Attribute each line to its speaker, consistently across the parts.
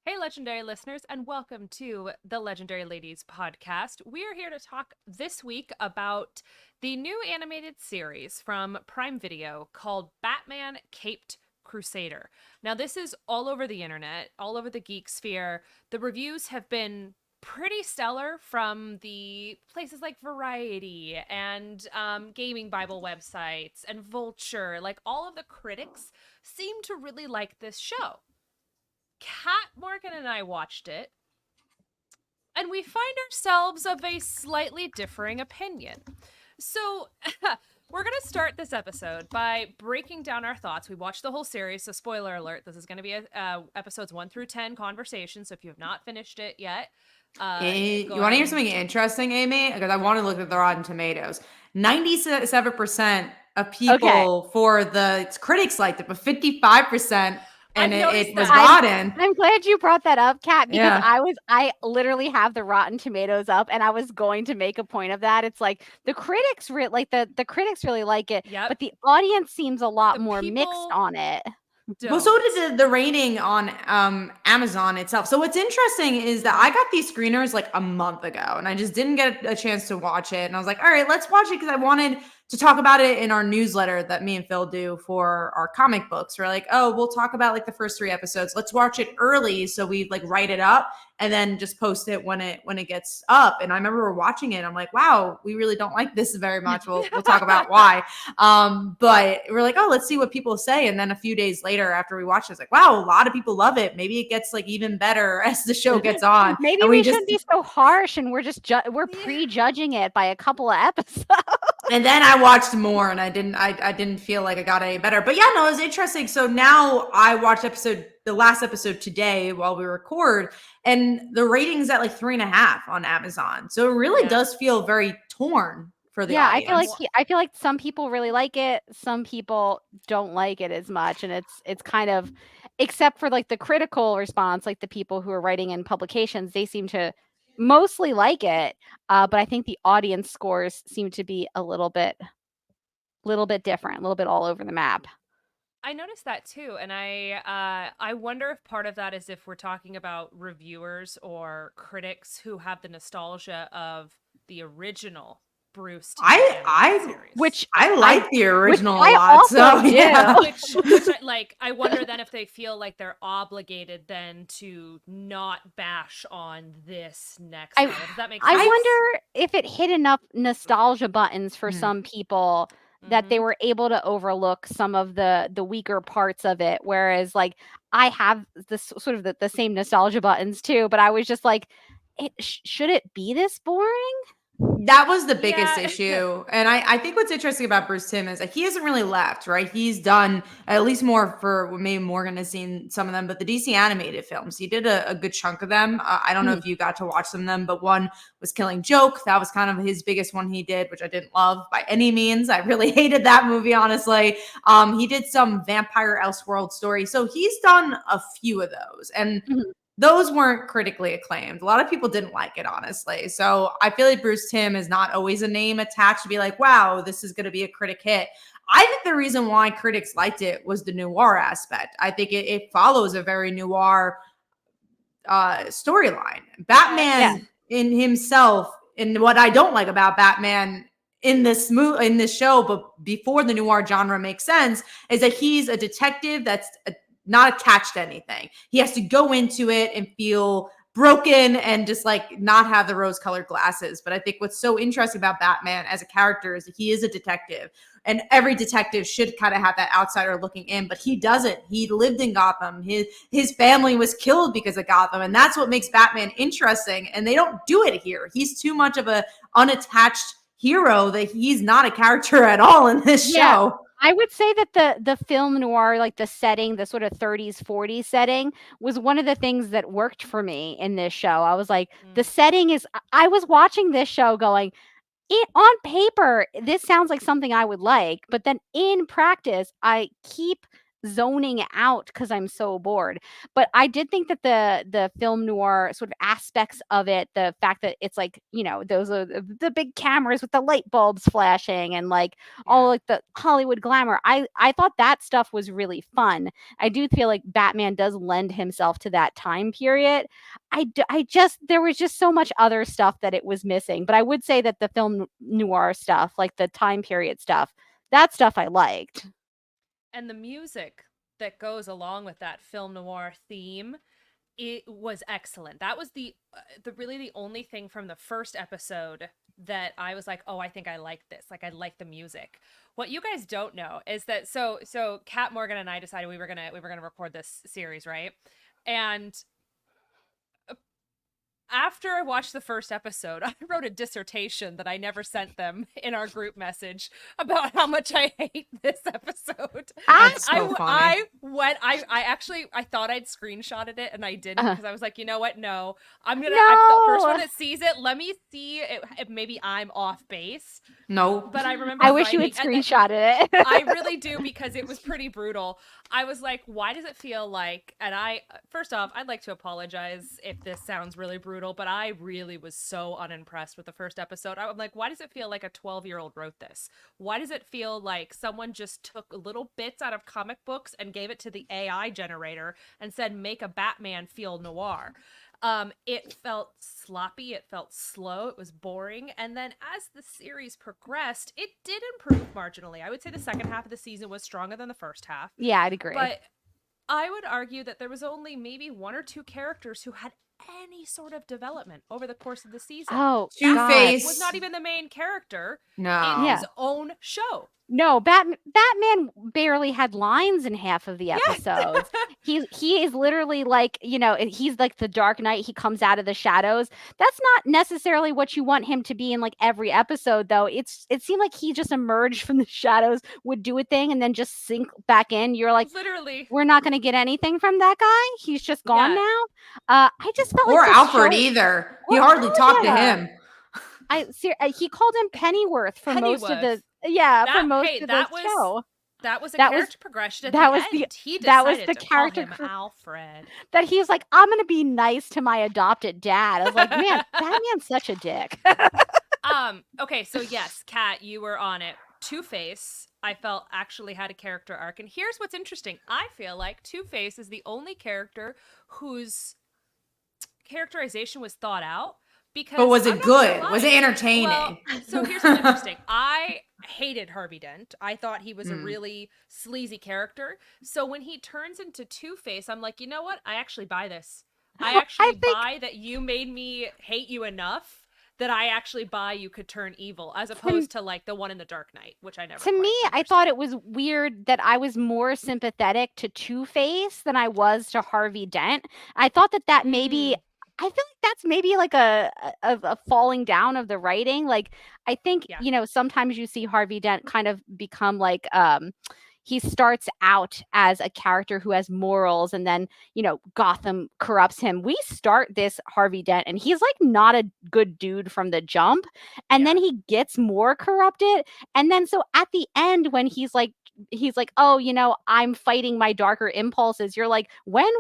Speaker 1: Hey, legendary listeners, and welcome to the Legendary Ladies podcast. We're here to talk this week about the new animated series from Prime Video called Batman Caped Crusader. Now, this is all over the internet, all over the geek sphere. The reviews have been pretty stellar from the places like Variety and gaming Bible websites and Vulture. Like, all of the critics seem to really like this show. Kat Morgan and I watched it, and we find ourselves of a slightly differing opinion. So, we're going to start this episode by breaking down our thoughts. We watched the whole series, so spoiler alert, this is going to be episodes 1 through 10 conversation. So, if you have not finished it yet,
Speaker 2: You
Speaker 1: go
Speaker 2: want to
Speaker 1: ahead
Speaker 2: hear
Speaker 1: and.
Speaker 2: something interesting, Amy? Because I want to look at the Rotten Tomatoes. 97% of
Speaker 3: Okay.
Speaker 2: people for the critics liked it, but 55%
Speaker 1: I've
Speaker 2: and
Speaker 1: noticed
Speaker 2: it was
Speaker 1: that.
Speaker 2: rotten.
Speaker 3: I'm glad you brought that up, Kat, because
Speaker 2: Yeah.
Speaker 3: I literally have the Rotten Tomatoes up, and I was going to make a point of that. It's like the critics the critics really like it,
Speaker 1: Yep.
Speaker 3: but the audience seems a lot
Speaker 1: The
Speaker 3: more mixed
Speaker 1: people
Speaker 3: on it.
Speaker 2: Well, so
Speaker 1: don't.
Speaker 2: did the rating on Amazon itself. So what's interesting is that I got these screeners like a month ago, and I just didn't get a chance to watch it. And I was like, all right, let's watch it because I wanted to talk about it in our newsletter that me and Phil do for our comic books. We're like, oh, we'll talk about like the first 3 episodes. Let's watch it early so we like write it up and then just post it when it gets up. And I remember we're watching it. I'm like, wow, we really don't like this very much. We'll talk about why. But we're like, oh, let's see what people say. And then a few days later after we watched it, it's like, wow, a lot of people love it. Maybe it gets like even better as the show gets on.
Speaker 3: Maybe
Speaker 2: And
Speaker 3: we
Speaker 2: we just
Speaker 3: shouldn't be so harsh, and we're prejudging it by a couple of episodes.
Speaker 2: and then I watched more and I didn't feel like I got any better. But yeah, no, it was interesting. So now I watched the last episode today while we record, and the rating's at like 3.5 on Amazon. So it really does feel very torn for the
Speaker 3: Yeah, I feel like
Speaker 2: audience.
Speaker 3: I feel like some people really like it, some people don't like it as much, and it's kind of, except for like the critical response, like the people who are writing in publications, they seem to mostly like it, but I think the audience scores seem to be a little bit different, a little bit all over the map.
Speaker 1: I noticed that too, and I wonder if part of that is if we're talking about reviewers or critics who have the nostalgia of the original Bruce Timm animated series.
Speaker 3: Which
Speaker 2: I
Speaker 3: I
Speaker 2: like the original a
Speaker 3: I
Speaker 2: lot. So
Speaker 3: also do.
Speaker 2: yeah.
Speaker 1: I wonder then if they feel like they're obligated then to not bash on this next
Speaker 3: I
Speaker 1: one. Does that make
Speaker 3: I
Speaker 1: sense?
Speaker 3: wonder if it hit enough nostalgia buttons for some people that they were able to overlook some of the weaker parts of it. Whereas, like, I have this sort of the same nostalgia buttons too, but I was just like, should it be this boring?
Speaker 2: That was the biggest
Speaker 1: Yeah.
Speaker 2: issue. And I think what's interesting about Bruce Timm is that he hasn't really left, right? He's done at least more for maybe Morgan has seen some of them, but the DC animated films, he did a good chunk of them. I don't know if you got to watch some of them, but one was Killing Joke. That was kind of his biggest one he did, which I didn't love by any means. I really hated that movie, honestly. He did some Vampire Elseworld story. So he's done a few of those. And
Speaker 3: Mhm.
Speaker 2: those weren't critically acclaimed. A lot of people didn't like it, honestly. So I feel like Bruce Timm is not always a name attached to be like, wow, this is going to be a critic hit. I think the reason why critics liked it was the noir aspect. I think it follows a very noir storyline. Batman in himself, and what I don't like about Batman in this show, but before the noir genre makes sense, is that he's a detective that's not attached to anything. He has to go into it and feel broken and just like not have the rose colored glasses. But I think what's so interesting about Batman as a character is that he is a detective, and every detective should kind of have that outsider looking in, but he doesn't. He lived in Gotham. His family was killed because of Gotham, and that's what makes Batman interesting. And they don't do it here. He's too much of a unattached hero that he's not a character at all in this show.
Speaker 3: I would say that the film noir, like the setting, the sort of 30s, 40s setting, was one of the things that worked for me in this show. I was like, the setting is. I was watching this show going, on paper, this sounds like something I would like, but then in practice, I keep zoning out because I'm so bored. But I did think that the film noir sort of aspects of it, the fact that it's like, those are the big cameras with the light bulbs flashing and like all like the Hollywood glamour. I thought that stuff was really fun. I do feel like Batman does lend himself to that time period. I just there was just so much other stuff that it was missing. But I would say that the film noir stuff, like the time period stuff, that stuff I liked.
Speaker 1: And the music that goes along with that film noir theme, it was excellent. That was the really the only thing from the first episode that I was like, oh, I think I like this. Like, I like the music. What you guys don't know is that so Kat Morgan and I decided we were gonna record this series, right? And after I watched the first episode, I wrote a dissertation that I never sent them in our group message about how much I hate this episode.
Speaker 2: That's so funny.
Speaker 1: I thought I'd screenshotted it and I didn't because I was like, you know what? No, I'm the first one that sees it. Let me see if maybe I'm off base.
Speaker 2: No,
Speaker 1: but I remember.
Speaker 3: I wish you had screenshotted it.
Speaker 1: I really do because it was pretty brutal. I was like, why does it feel like? And first off, I'd like to apologize if this sounds really brutal, but I really was so unimpressed with the first episode. I'm like, why does it feel like a 12-year-old wrote this? Why does it feel like someone just took little bits out of comic books and gave it to the AI generator and said, make a Batman feel noir? It felt sloppy, it felt slow, it was boring, and then as the series progressed, it did improve marginally. I would say the second half of the season was stronger than the first half.
Speaker 3: Yeah, I'd agree.
Speaker 1: But I would argue that there was only maybe one or two characters who had any sort of development over the course of the season.
Speaker 3: Oh,
Speaker 2: Two-Face
Speaker 1: was not even the main character in
Speaker 2: his
Speaker 1: own show.
Speaker 3: No, Batman barely had lines in half of the episodes. He is literally like, he's like the Dark Knight. He comes out of the shadows. That's not necessarily what you want him to be in like every episode, though. It seemed like he just emerged from the shadows, would do a thing, and then just sink back in. You're like,
Speaker 1: literally,
Speaker 3: we're not going to get anything from that guy. He's just gone now. I just felt
Speaker 2: or
Speaker 3: like
Speaker 2: Alfred either. He hardly talked to him.
Speaker 3: He called him Pennyworth for most of the show.
Speaker 1: That was a character progression at the end. He decided to call him Alfred.
Speaker 3: That he's like, I'm gonna be nice to my adopted dad. I was like, man, Batman's such a dick.
Speaker 1: Okay, so yes, Kat, you were on it. Two-Face, I felt actually had a character arc, and here's what's interesting. I feel like Two-Face is the only character whose characterization was thought out.
Speaker 2: But was it good? Was it entertaining?
Speaker 1: Well, so here's what's interesting. I hated Harvey Dent. I thought he was a really sleazy character. So when he turns into Two-Face, I'm like, you know what? I actually buy this. I actually buy that you made me hate you enough that I actually buy you could turn evil, as opposed to like the one in the Dark Knight, which I never.
Speaker 3: To me, I thought it was weird that I was more sympathetic to Two-Face than I was to Harvey Dent. I thought that maybe. I feel like that's maybe like a falling down of the writing. Like, I think, sometimes you see Harvey Dent kind of become like, he starts out as a character who has morals, and then, Gotham corrupts him. We start this Harvey Dent and he's like not a good dude from the jump. And then he gets more corrupted. And then so at the end, when he's like, oh, I'm fighting my darker impulses. You're like, when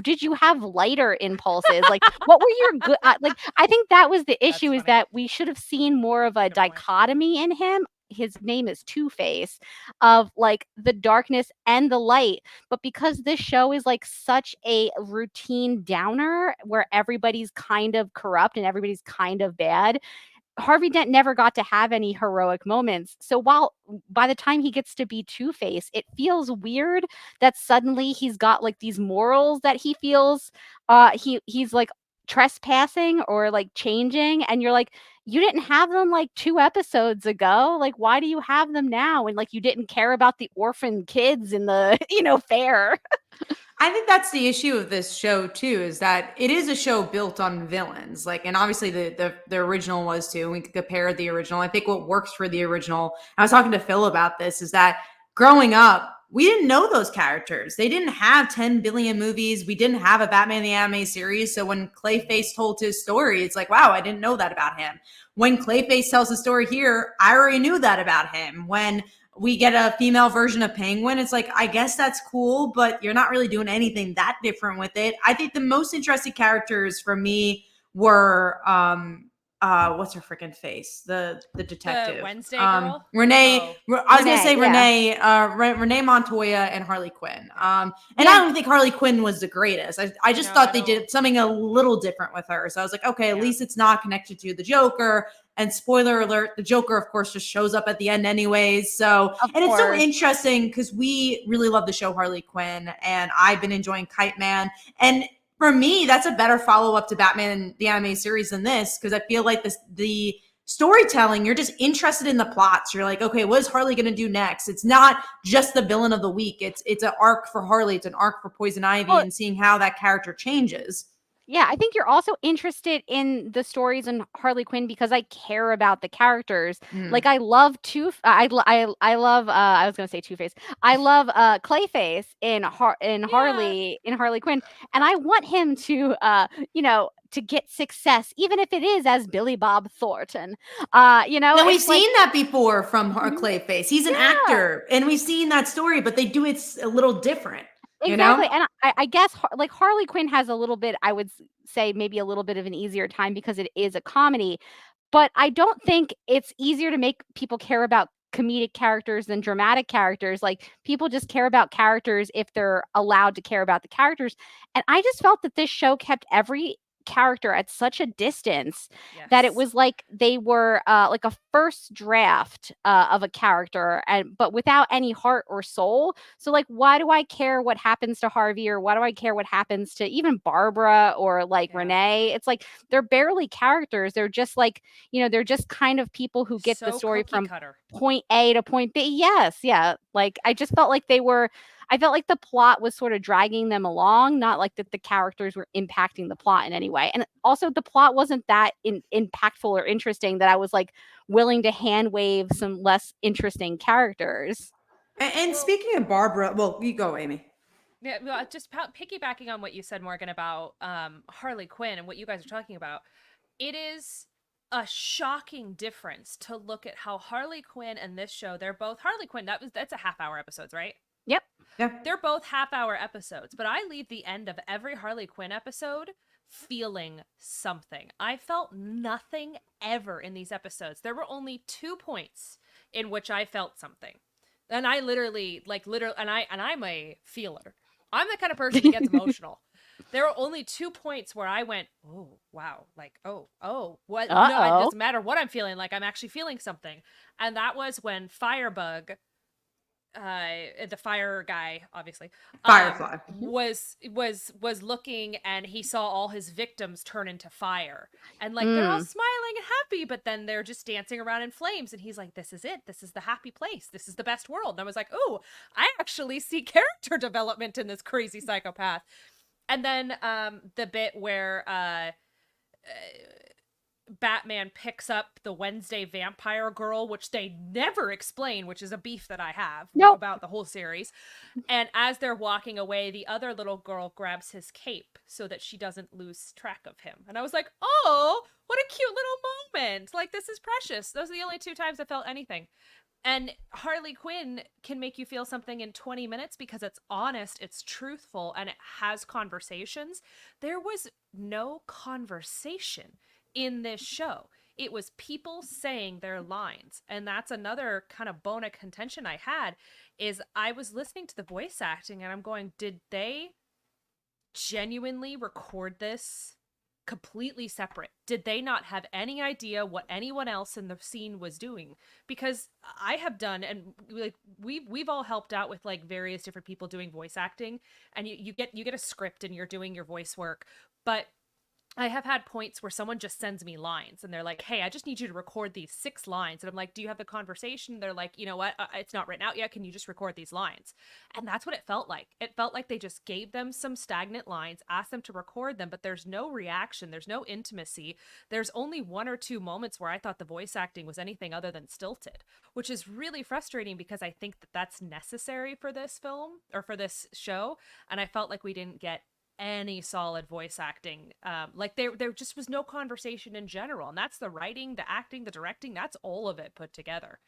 Speaker 3: did you have lighter impulses? Like, what were your good? I think that was the issue, is that we should have seen more of a dichotomy in him. His name is Two-Face, of like the darkness and the light. But because this show is like such a routine downer where everybody's kind of corrupt and everybody's kind of bad, Harvey Dent never got to have any heroic moments. So by the time he gets to be Two-Face, it feels weird that suddenly he's got like these morals that he feels he's like trespassing or like changing, and you're like, you didn't have them like 2 episodes ago. Like, why do you have them now? And like, you didn't care about the orphan kids in the fair.
Speaker 2: I think that's the issue of this show too, is that it is a show built on villains. Like, and obviously the original was too. We could compare the original. I think what works for the original, I was talking to Phil about this, is that growing up, we didn't know those characters. They didn't have 10 billion movies. We didn't have a Batman the Animated Series. So when Clayface told his story, it's like, wow, I didn't know that about him. When Clayface tells the story here, I already knew that about him. When we get a female version of Penguin. It's like, I guess that's cool, but you're not really doing anything that different with it. I think the most interesting characters for me were what's her freaking face? The detective.
Speaker 1: The Wednesday girl?
Speaker 2: Renee.
Speaker 1: Oh.
Speaker 2: I was gonna
Speaker 3: Renee,
Speaker 2: say
Speaker 3: yeah.
Speaker 2: Renee Montoya and Harley Quinn. And
Speaker 3: Yeah.
Speaker 2: I don't think Harley Quinn was the greatest. I just
Speaker 1: No,
Speaker 2: thought
Speaker 1: I
Speaker 2: they did
Speaker 1: don't.
Speaker 2: something a little different with her. So I was like, okay, at
Speaker 1: Yeah.
Speaker 2: least it's not connected to the Joker. And spoiler alert, the Joker, of course, just shows up at the end anyways. So,
Speaker 3: Of
Speaker 2: and it's so
Speaker 3: course.
Speaker 2: interesting because we really love the show Harley Quinn, and I've been enjoying Kite Man. And for me, that's a better follow up to Batman the animated series than this, because I feel like the storytelling, you're just interested in the plots. You're like, okay, what is Harley going to do next? It's not just the villain of the week. It's an arc for Harley. It's an arc for Poison Ivy,
Speaker 3: Well,
Speaker 2: and seeing how that character changes.
Speaker 3: yeah, I think you're also interested in the stories in Harley Quinn because I care about the characters. Like I love I love I was gonna say Two Face. I love Clayface
Speaker 1: Yeah.
Speaker 3: In Harley Quinn, and I want him to to get success, even if it is as Billy Bob Thornton.
Speaker 2: And we've
Speaker 3: It's like
Speaker 2: seen that before from
Speaker 3: Mhm.
Speaker 2: Clayface. He's an
Speaker 3: Yeah.
Speaker 2: actor, and we've seen that story, but they do it a little different, you know?
Speaker 3: Exactly, and I guess like Harley Quinn has a little bit, I would say maybe a little bit of an easier time because it is a comedy, but I don't think it's easier to make people care about comedic characters than dramatic characters. Like people just care about characters if they're allowed to care about the characters, and I just felt that this show kept every character at such a distance that it
Speaker 1: Yes.
Speaker 3: was like they were like a first draft of a character, and but without any heart or soul. So like, why do I care what happens to Harvey, or why do I care what happens to even Barbara or like
Speaker 1: Yeah.
Speaker 3: Renee? It's like they're barely characters. They're just like, they're just kind of people who get the
Speaker 1: So
Speaker 3: story
Speaker 1: cookie
Speaker 3: from
Speaker 1: cutter.
Speaker 3: point A to point B. Yes, yeah. Like I just felt like I felt like the plot was sort of dragging them along, not like that the characters were impacting the plot in any way. And also the plot wasn't that impactful or interesting that I was like willing to hand wave some less interesting characters.
Speaker 2: And
Speaker 1: Well,
Speaker 2: speaking of Barbara, well, you go, Amy.
Speaker 1: yeah, well, just piggybacking on what you said, Morgan, about Harley Quinn and what you guys are talking about, it is a shocking difference to look at how Harley Quinn and this show, they're both Harley Quinn, that's a half-hour episodes, right?
Speaker 3: Yep.
Speaker 2: Yeah.
Speaker 1: They're both half-hour episodes, but I leave the end of every Harley Quinn episode feeling something. I felt nothing ever in these episodes. There were only 2 points in which I felt something. And I literally, and I'm a feeler. I'm the kind of person that gets emotional. There were only 2 points where I went, oh, wow. Like, oh, what? No, it
Speaker 3: Uh-oh.
Speaker 1: doesn't matter what I'm feeling. Like, I'm actually feeling something. And that was when Firebug, the fire guy, obviously,
Speaker 2: Firefly.
Speaker 1: was looking, and he saw all his victims turn into fire, and like they're all
Speaker 3: Mm.
Speaker 1: smiling and happy, but then they're just dancing around in flames, and he's like, this is it, this is the happy place, this is the best world. And I was like, oh, I actually see character development in this crazy psychopath. And then the bit where Batman picks up the Wednesday vampire girl, which they never explain, which is a beef that I have
Speaker 3: Nope.
Speaker 1: about the whole series. And as they're walking away, the other little girl grabs his cape so that she doesn't lose track of him. And I was like, oh, what a cute little moment. Like, this is precious. Those are the only 2 times I felt anything. And Harley Quinn can make you feel something in 20 minutes because it's honest, it's truthful, and it has conversations. There was no conversation in this show. It was people saying their lines. And that's another kind of bone of contention I had, is I was listening to the voice acting and I'm going, did they genuinely record this completely separate? Did they not have any idea what anyone else in the scene was doing? Because I have done, and like we've all helped out with like various different people doing voice acting, and you get a script and you're doing your voice work, but I have had points where someone just sends me lines and they're like, hey, I just need you to record these 6 lines. And I'm like, do you have the conversation? They're like, you know what? It's not written out yet. Can you just record these lines? And that's what it felt like. It felt like they just gave them some stagnant lines, asked them to record them, but there's no reaction. There's no intimacy. There's only 1 or 2 moments where I thought the voice acting was anything other than stilted, which is really frustrating because I think that that's necessary for this film or for this show. And I felt like we didn't get any solid voice acting. Like there just was no conversation in general, and that's the writing, the acting, the directing, that's all of it put together.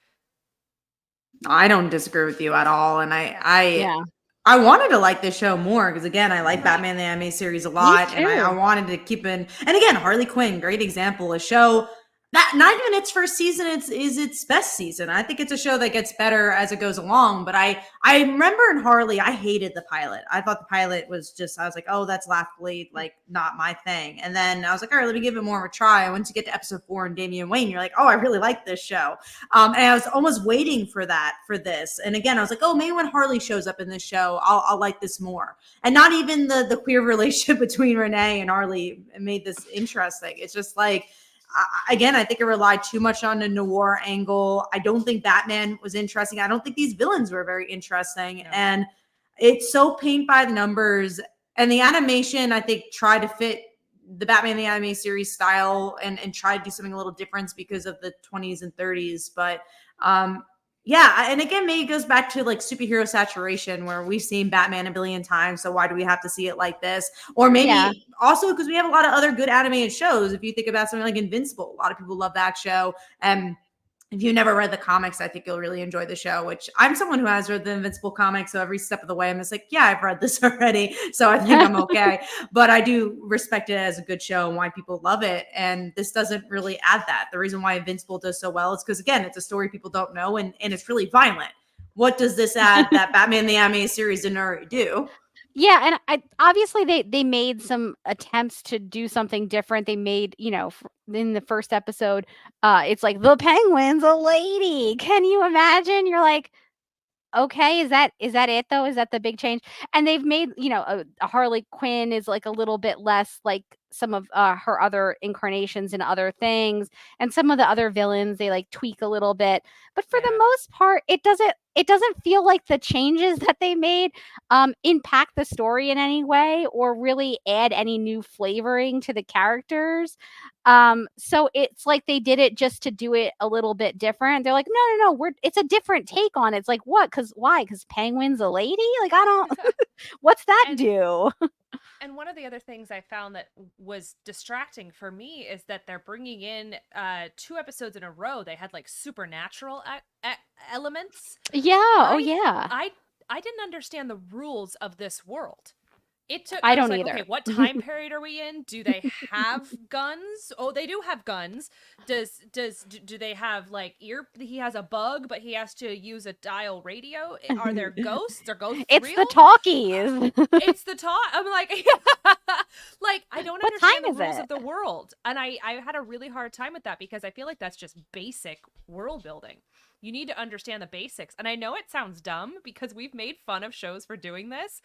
Speaker 2: I don't disagree with you at all, and
Speaker 3: Yeah.
Speaker 2: I wanted to like this show more because again, I like
Speaker 1: Right.
Speaker 2: Batman the Anime series a
Speaker 3: Me
Speaker 2: lot, and I
Speaker 3: too.
Speaker 2: wanted to keep in. And again, Harley Quinn, great example, a show that not even its first season is its best season. I think it's a show that gets better as it goes along. But I remember in Harley, I hated the pilot. I thought the pilot was just I was like, oh, that's laughably like not my thing. And then I was like, all right, let me give it more of a try. Once you get to episode 4 and Damian Wayne, you're like, oh, I really like this show. And I was almost waiting for that for this. And again, I was like, oh, maybe when Harley shows up in this show, I'll like this more. And not even the queer relationship between Renee and Harley made this interesting. It's just like again, I think it relied too much on a noir angle. I don't think Batman was interesting. I don't think these villains were very interesting.
Speaker 1: No.
Speaker 2: And it's so paint by the numbers. And the animation, I think, tried to fit the Batman the Anime series style and try to do something a little different because of the 20s and 30s. But yeah, and again, maybe it goes back to like superhero saturation where we've seen Batman a billion times. So why do we have to see it like this? Or maybe
Speaker 3: Yeah.
Speaker 2: also because we have a lot of other good animated shows. If you think about something like Invincible, a lot of people love that show. And if you never read the comics, I think you'll really enjoy the show, which I'm someone who has read the Invincible comics. So every step of the way, I'm just like, yeah, I've read this already. So I think I'm okay. But I do respect it as a good show and why people love it. And this doesn't really add that. The reason why Invincible does so well is because, again, it's a story people don't know and it's really violent. What does this add that Batman the Anime series didn't already do?
Speaker 3: Yeah, and obviously they made some attempts to do something different. They made, in the first episode, it's like the Penguin's a lady. Can you imagine? You're like, okay, is that it though? Is that the big change? And they've made, a Harley Quinn is like a little bit less like some of her other incarnations and other things, and some of the other villains they like tweak a little bit. But for the
Speaker 1: Yeah.
Speaker 3: most part, it doesn't feel like the changes that they made impact the story in any way or really add any new flavoring to the characters. So it's like they did it just to do it a little bit different. They're like, no, no, no, it's a different take on it. It's like, what? Because why? Because Penguin's a lady? Like, I don't, what's that
Speaker 1: And
Speaker 3: do?
Speaker 1: and one of the other things I found that was distracting for me is that they're bringing in 2 episodes in a row. They had like supernatural elements.
Speaker 3: Yeah. Oh,
Speaker 1: I
Speaker 3: yeah.
Speaker 1: I I didn't understand the rules of this world.
Speaker 3: I
Speaker 1: I was
Speaker 3: don't
Speaker 1: like,
Speaker 3: either.
Speaker 1: okay, what time period are we in? Do they have guns? Oh, they do have guns. Do they have like he has a bug, but he has to use a dial radio? Are there ghosts? Are ghosts
Speaker 3: It's
Speaker 1: real?
Speaker 3: the talkies.
Speaker 1: It's the talk. I'm like, like I don't
Speaker 3: What time
Speaker 1: understand the
Speaker 3: is
Speaker 1: rules
Speaker 3: it?
Speaker 1: of the world, and I had a really hard time with that because I feel like that's just basic world building. You need to understand the basics, and I know it sounds dumb because we've made fun of shows for doing this,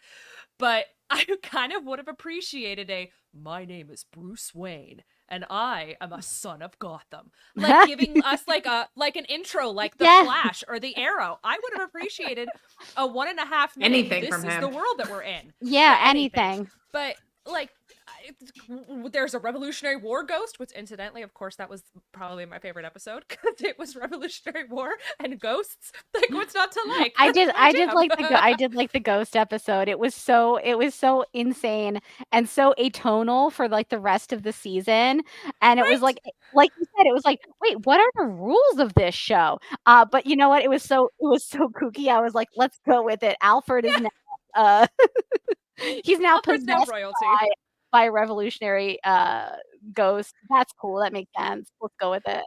Speaker 1: but I kind of would have appreciated my name is Bruce Wayne and I am a son of Gotham. Like giving us like an intro like the
Speaker 3: Yeah.
Speaker 1: Flash or the Arrow. I would have appreciated a 1.5 minute
Speaker 2: Anything
Speaker 1: this
Speaker 2: from
Speaker 1: is
Speaker 2: him.
Speaker 1: the world that we're in.
Speaker 3: Yeah.
Speaker 1: Anything.
Speaker 3: Anything.
Speaker 1: But like there's a Revolutionary War ghost, which incidentally, of course, that was probably my favorite episode because it was Revolutionary War and ghosts. Like, what's not to like?
Speaker 3: I
Speaker 1: That's
Speaker 3: did
Speaker 1: my
Speaker 3: I did
Speaker 1: jam.
Speaker 3: like I did like the ghost episode. It was so insane and so atonal for like the rest of the season. And it was
Speaker 1: Right?
Speaker 3: like you said, it was like, wait, what are the rules of this show? But you know what? It was so kooky. I was like, let's go with it. Alfred is
Speaker 1: Yeah.
Speaker 3: now uh he's now
Speaker 1: Alfred's now
Speaker 3: possessed
Speaker 1: royalty.
Speaker 3: by a revolutionary ghost. That's cool. That makes sense. Let's go with it.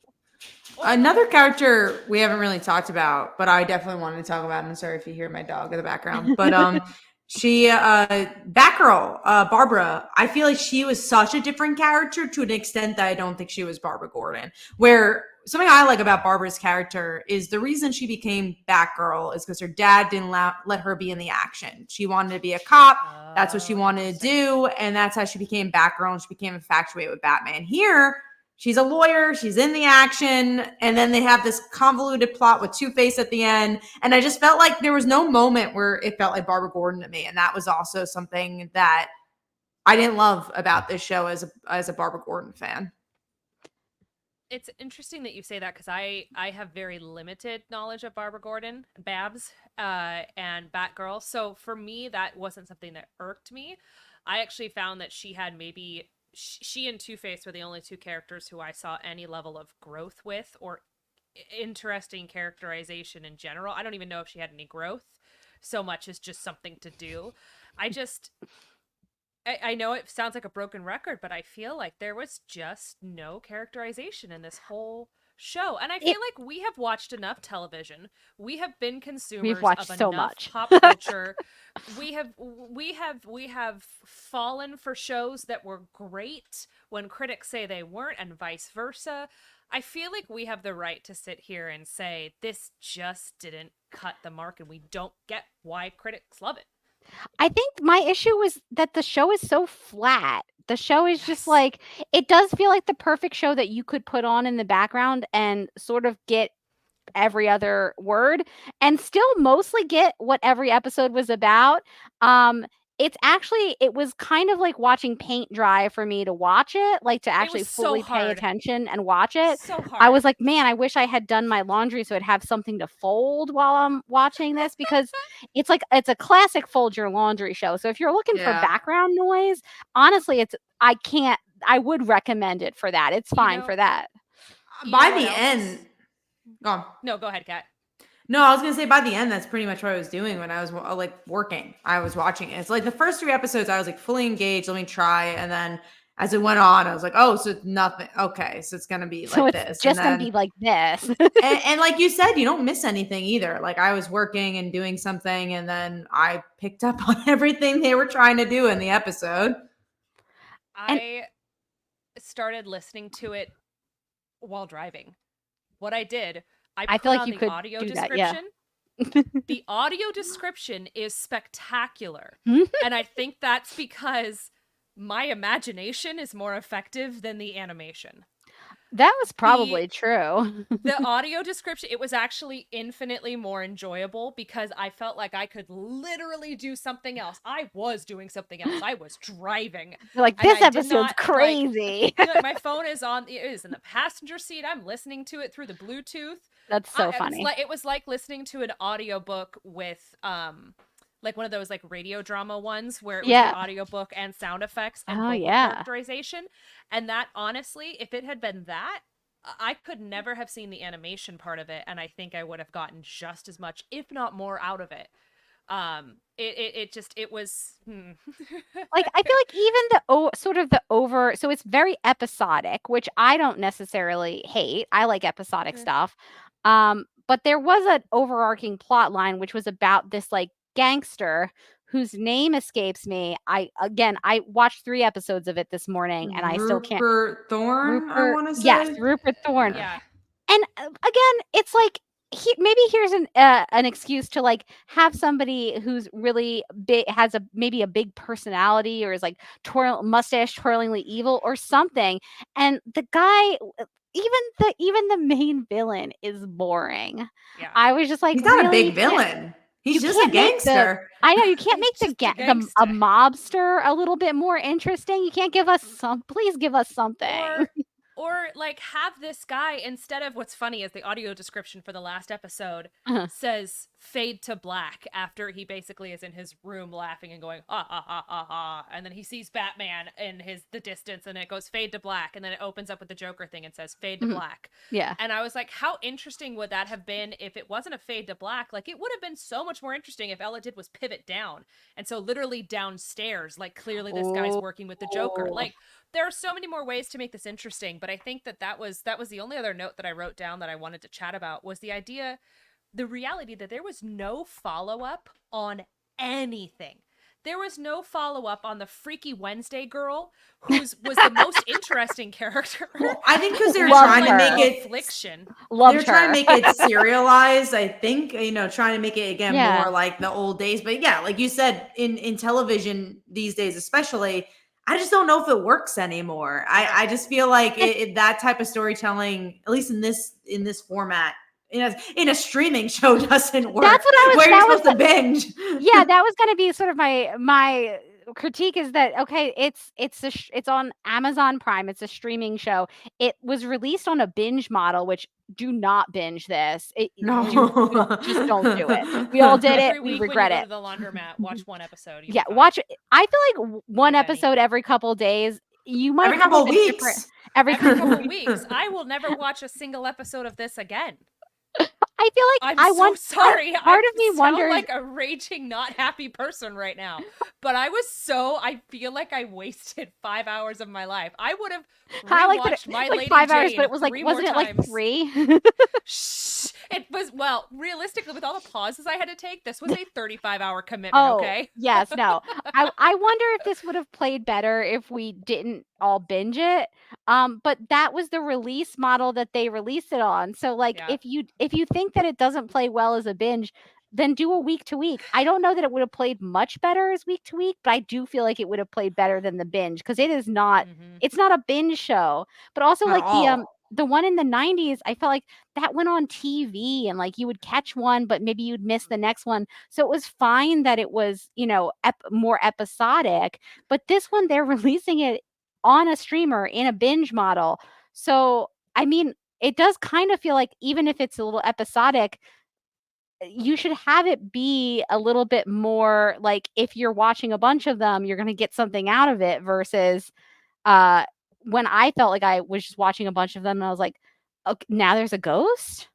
Speaker 2: Another character we haven't really talked about, but I definitely wanted to talk about. And I'm sorry if you hear my dog in the background, but she Batgirl, Barbara. I feel like she was such a different character to an extent that I don't think she was Barbara Gordon. Where something I like about Barbara's character is the reason she became Batgirl is because her dad didn't let her be in the action. She wanted to be a cop. That's what she wanted to do, and that's how she became Batgirl. And she became infatuated with Batman. Here, she's a lawyer, she's in the action, and then they have this convoluted plot with Two-Face at the end. And I just felt like there was no moment where it felt like Barbara Gordon to me. And that was also something that I didn't love about this show as a Barbara Gordon fan.
Speaker 1: It's interesting that you say that because I have very limited knowledge of Barbara Gordon, Babs, and Batgirl. So for me, that wasn't something that irked me. I actually found that she had maybe she and Two Face were the only two characters who I saw any level of growth with or interesting characterization in general. I don't even know if she had any growth so much as just something to do. I know it sounds like a broken record, but I feel like there was just no characterization in this whole show. And I feel like we have watched enough television. We have been consumers
Speaker 3: watched
Speaker 1: of
Speaker 3: so
Speaker 1: enough
Speaker 3: much.
Speaker 1: pop culture. we have fallen for shows that were great when critics say they weren't, and vice versa. I feel like we have the right to sit here and say this just didn't cut the mark, and we don't get why critics love it.
Speaker 3: I think my issue was that the show is so flat. The show is just
Speaker 1: Yes.
Speaker 3: like, it does feel like the perfect show that you could put on in the background and sort of get every other word and still mostly get what every episode was about. It was kind of like watching paint dry for me to watch it, like to actually
Speaker 1: was so
Speaker 3: fully pay
Speaker 1: hard.
Speaker 3: attention and watch it.
Speaker 1: So hard.
Speaker 3: I was like, man, I wish I had done my laundry so I'd have something to fold while I'm watching this, because it's a classic fold your laundry show. So if you're looking for
Speaker 2: Yeah.
Speaker 3: background noise, honestly, I would recommend it for that. It's fine for that.
Speaker 2: By the end,
Speaker 1: No, go ahead, Kat.
Speaker 2: No, I was gonna say by the end, that's pretty much what I was doing when I was like working. I was watching it. It's like the first 3 episodes, I was like fully engaged. Let me try, and then as it went on, I was like, oh, so it's nothing. Okay, so it's gonna be like this.
Speaker 3: Just gonna be like this.
Speaker 2: and like you said, you don't miss anything either. Like I was working and doing something, and then I picked up on everything they were trying to do in the episode.
Speaker 1: I started listening to it while driving. What I did, I
Speaker 3: feel
Speaker 1: put
Speaker 3: like
Speaker 1: on
Speaker 3: you
Speaker 1: the
Speaker 3: could
Speaker 1: audio
Speaker 3: do that,
Speaker 1: description.
Speaker 3: yeah.
Speaker 1: The audio description is spectacular.
Speaker 3: Hmm?
Speaker 1: And I think that's because my imagination is more effective than the animation.
Speaker 3: That was probably true.
Speaker 1: The audio description, it was actually infinitely more enjoyable because I felt like I could literally do something else. I was doing something else. I was driving.
Speaker 3: Like, this episode's crazy.
Speaker 1: Like, my phone is in the passenger seat. I'm listening to it through the Bluetooth.
Speaker 3: That's so funny.
Speaker 1: It was like listening to an audiobook with like one of those like radio drama ones where it was the audiobook and sound effects and vocal characterization. And that, honestly, if it had been that, I could never have seen the animation part of it, and I think I would have gotten just as much, if not more, out of it. It was
Speaker 3: like, I feel like even so it's very episodic, which I don't necessarily hate. I like episodic stuff. But there was an overarching plot line which was about this like gangster whose name escapes me. I watched 3 episodes of it this morning, and I still can't.
Speaker 2: Rupert Thorne, I want to say.
Speaker 3: Yes, Rupert Thorne.
Speaker 1: Yeah.
Speaker 3: And again, it's like maybe here's an excuse to like have somebody who's really big, has maybe a big personality, or is like mustache twirlingly evil or something. And the guy, even the main villain, is boring.
Speaker 1: Yeah.
Speaker 3: I was just like,
Speaker 2: he's not a big villain. He's just a gangster.
Speaker 3: I know, you can't make a mobster a little bit more interesting. You can't give us please give us something.
Speaker 1: Or like have this guy, instead of, what's funny is the audio description for the last episode says fade to black after he basically is in his room laughing and going ha ha ha ha ha, and then he sees Batman in the distance, and it goes fade to black, and then it opens up with the Joker thing and says fade to black.
Speaker 3: Yeah.
Speaker 1: And I was like, how interesting would that have been if it wasn't a fade to black? Like, it would have been so much more interesting if all it did was pivot down, and so literally downstairs, like clearly this guy's working with the Joker. Like, there are so many more ways to make this interesting, but I think that was the only other note that I wrote down that I wanted to chat about, was the reality that there was no follow-up on anything. There was no follow-up on the Freaky Wednesday girl, who was the most interesting character.
Speaker 2: Well, I think because they're trying to make it
Speaker 1: affliction.
Speaker 2: They're trying to make it serialized, I think, trying to make it again more like the old days. But yeah, like you said, in television these days especially, I just don't know if it works anymore. I just feel like that type of storytelling, at least in this format, in a streaming show, doesn't work.
Speaker 3: That's what I was.
Speaker 2: Where you're supposed to binge.
Speaker 3: Yeah, that was going to be sort of my critique, is that okay? It's on Amazon Prime. It's a streaming show. It was released on a binge model, which do not binge this.
Speaker 2: No,
Speaker 3: just don't do it. We all did it. We regret
Speaker 1: when you
Speaker 3: it.
Speaker 1: go to the laundromat, watch one episode.
Speaker 3: Watch. I feel like one episode every couple days. You might
Speaker 2: every couple weeks.
Speaker 3: every
Speaker 1: couple weeks. I will never watch a single episode of this again.
Speaker 3: I feel like
Speaker 1: I'm so sorry.
Speaker 3: Part of me
Speaker 1: sound
Speaker 3: wonders
Speaker 1: like a raging, not happy person right now. But I feel like I wasted 5 hours of my life. I would have
Speaker 3: I like that
Speaker 1: rewatched My
Speaker 3: like
Speaker 1: Lady
Speaker 3: 5 hours,
Speaker 1: Jane
Speaker 3: but it was like,
Speaker 1: 3 more
Speaker 3: wasn't it like
Speaker 1: times.
Speaker 3: 3?
Speaker 1: Shh. It was, well, realistically, with all the pauses I had to take, this was a 35-hour commitment,
Speaker 3: Oh,
Speaker 1: okay?
Speaker 3: yes, no. I wonder if this would have played better if we didn't all binge it. But that was the release model that they released it on. So like
Speaker 1: Yeah.
Speaker 3: if you think that it doesn't play well as a binge, then do a week to week. I don't know that it would have played much better as week to week, but I do feel like it would have played better than the binge because it is not
Speaker 1: Mhm.
Speaker 3: it's not a binge show. But also
Speaker 2: At
Speaker 3: like
Speaker 2: all.
Speaker 3: the one in the 90s, I felt like that went on TV and like you would catch one, but maybe you'd miss the next one. So it was fine that it was, you know, more episodic, but this one they're releasing it on a streamer in a binge model. So, I mean, it does kind of feel like even if it's a little episodic, you should have it be a little bit more like if you're watching a bunch of them, you're going to get something out of it versus uh when I felt like I was just watching a bunch of them and I was like, okay, now there's a ghost?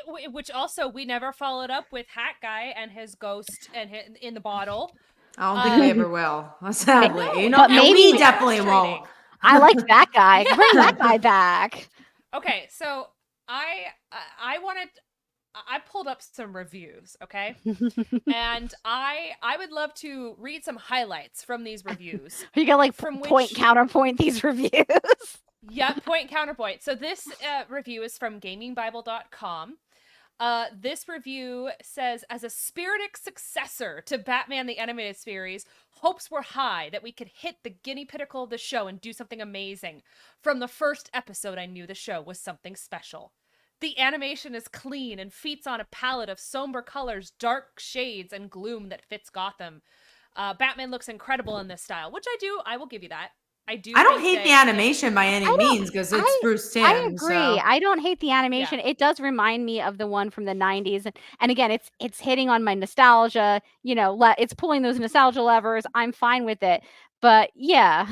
Speaker 1: Which also we never followed up with Hat Guy and his ghost and in the bottle.
Speaker 2: I don't think we ever will, sadly.
Speaker 1: No,
Speaker 2: You know,
Speaker 3: but
Speaker 2: and
Speaker 3: maybe
Speaker 2: we
Speaker 3: we-
Speaker 2: definitely won't.
Speaker 1: frustrating.
Speaker 3: I liked that guy.
Speaker 1: Yeah.
Speaker 3: Bring that guy back.
Speaker 1: Okay, so I wanted I pulled up some reviews, okay? And I would love to read some highlights from these reviews.
Speaker 3: You got like
Speaker 1: From
Speaker 3: point
Speaker 1: which-
Speaker 3: counterpoint these reviews.
Speaker 1: Yeah, point counterpoint. So this review is from gamingbible.com. This review says, as a spirited successor to Batman the Animated Series, hopes were high that we could hit the guinea pinnacle of the show and do something amazing. From the first episode, I knew the show was something special. The animation is clean and feats on a palette of somber colors, dark shades, and gloom that fits Gotham. Batman looks incredible in this style, which I will give you that. I
Speaker 2: don't hate the animation by any means because it's Bruce Timm.
Speaker 3: I agree.
Speaker 2: So.
Speaker 3: I don't hate the animation. Yeah. It does remind me of the one from the 90s. And again, it's hitting on my nostalgia. You know, it's pulling those nostalgia levers. I'm fine with it. But yeah.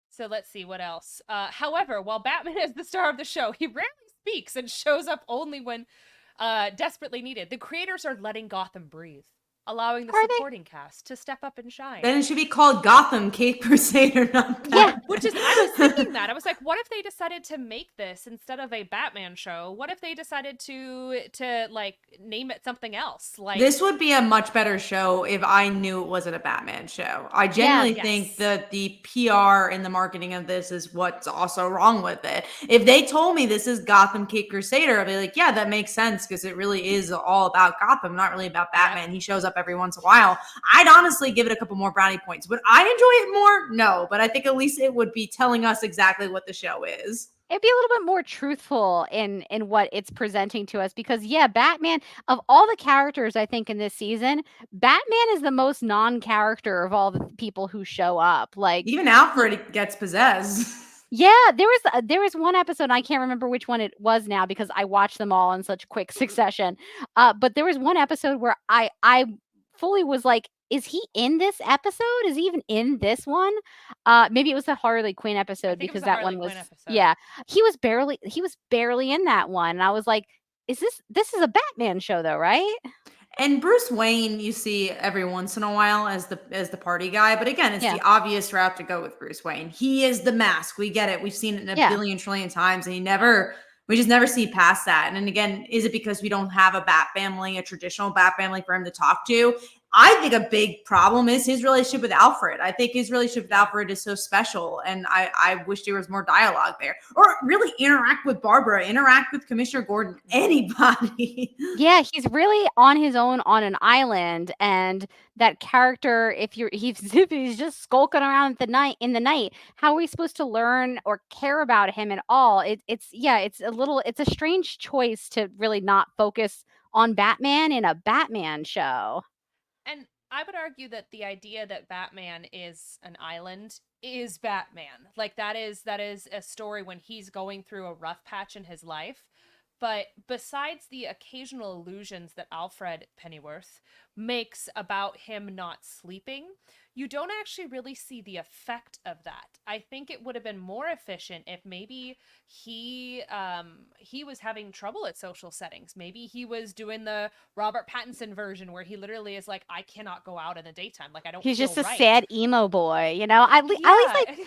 Speaker 1: So let's see what else. However, while Batman is the star of the show, he rarely speaks and shows up only when desperately needed. The creators are letting Gotham breathe, allowing the supporting cast to step up and shine.
Speaker 2: Then it should be called Gotham Cape Crusader, not Batman.
Speaker 1: Yeah, which is, I was thinking that. I was like, what if they decided to make this instead of a Batman show? What if they decided to like name it something else? Like,
Speaker 2: this would be a much better show if I knew it wasn't a Batman show. I genuinely think that the PR and the marketing of this is what's also wrong with it. If they told me this is Gotham Cape Crusader, I'd be like, yeah, that makes sense because it really is all about Gotham, not really about Batman. He shows up every once in a while. I'd honestly give it a couple more brownie points. Would I enjoy it more? No, but I think at least it would be telling us exactly what the show is.
Speaker 3: It'd be a little bit more truthful in what it's presenting to us because Batman, of all the characters I think in this season, Batman is the most non-character of all the people who show up. Like
Speaker 2: even Alfred gets possessed.
Speaker 3: Yeah, there was one episode, I can't remember which one it was now because I watched them all in such quick succession. But there was one episode where I fully was like, is he in this episode? Is he even in this one? Maybe it was the Harley Quinn episode because that one was he was barely in that one. And I was like, this is a Batman show though, right?
Speaker 2: And Bruce Wayne, you see every once in a while as the party guy, but again, it's the obvious route to go with Bruce Wayne. He is the mask. We get it. We've seen it a billion trillion times, and we just never see past that. And then again, is it because we don't have a Bat family, a traditional Bat family for him to talk to? I think a big problem is his relationship with Alfred. I think his relationship with Alfred is so special, and I wish there was more dialogue there. Or really interact with Barbara, interact with Commissioner Gordon, anybody.
Speaker 3: Yeah, he's really on his own on an island, and that character, if he's just skulking around in the night, how are we supposed to learn or care about him at all? It's a strange choice to really not focus on Batman in a Batman show.
Speaker 1: And I would argue that the idea that Batman is an island is Batman. Like that is a story when he's going through a rough patch in his life. But besides the occasional allusions that Alfred Pennyworth makes about him not sleeping, you don't actually really see the effect of that. I think it would have been more efficient if maybe he was having trouble at social settings. Maybe he was doing the Robert Pattinson version where he literally is like, I cannot go out in the daytime. Like, I don't
Speaker 3: He's
Speaker 1: feel
Speaker 3: just a
Speaker 1: right.
Speaker 3: sad emo boy, you know. At least like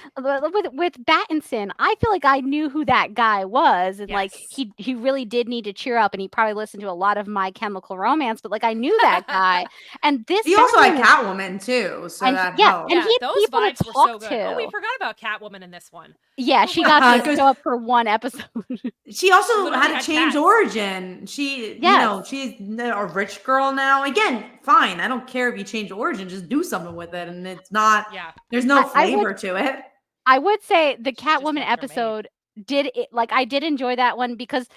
Speaker 3: with Battinson, I feel like I knew who that guy was, and like
Speaker 1: Yes.
Speaker 3: he really did need to cheer up, and he probably listened to a lot of My Chemical Romance, but like I knew that guy. And this
Speaker 2: He also had
Speaker 3: Batman
Speaker 2: Catwoman too, so
Speaker 3: and
Speaker 2: that
Speaker 3: yeah,
Speaker 2: helped.
Speaker 3: and
Speaker 1: Yeah,
Speaker 3: he had
Speaker 1: those
Speaker 3: people to
Speaker 1: vibes were
Speaker 3: talk
Speaker 1: so good. Oh, we
Speaker 3: to.
Speaker 1: forgot about Catwoman in this one.
Speaker 3: Yeah, she got to
Speaker 2: Because
Speaker 3: show up for one episode.
Speaker 2: she also
Speaker 1: Literally
Speaker 2: had
Speaker 1: had
Speaker 2: to change
Speaker 1: cats.
Speaker 2: origin. She,
Speaker 3: Yes.
Speaker 2: she's a rich girl now. Again, fine. I don't care if you change origin, just do something with it. And it's not,
Speaker 1: Yeah.
Speaker 2: there's no
Speaker 3: I would
Speaker 2: flavor to it.
Speaker 3: I would say the
Speaker 1: She's just
Speaker 3: Catwoman
Speaker 1: like they're made.
Speaker 3: episode I did enjoy that one because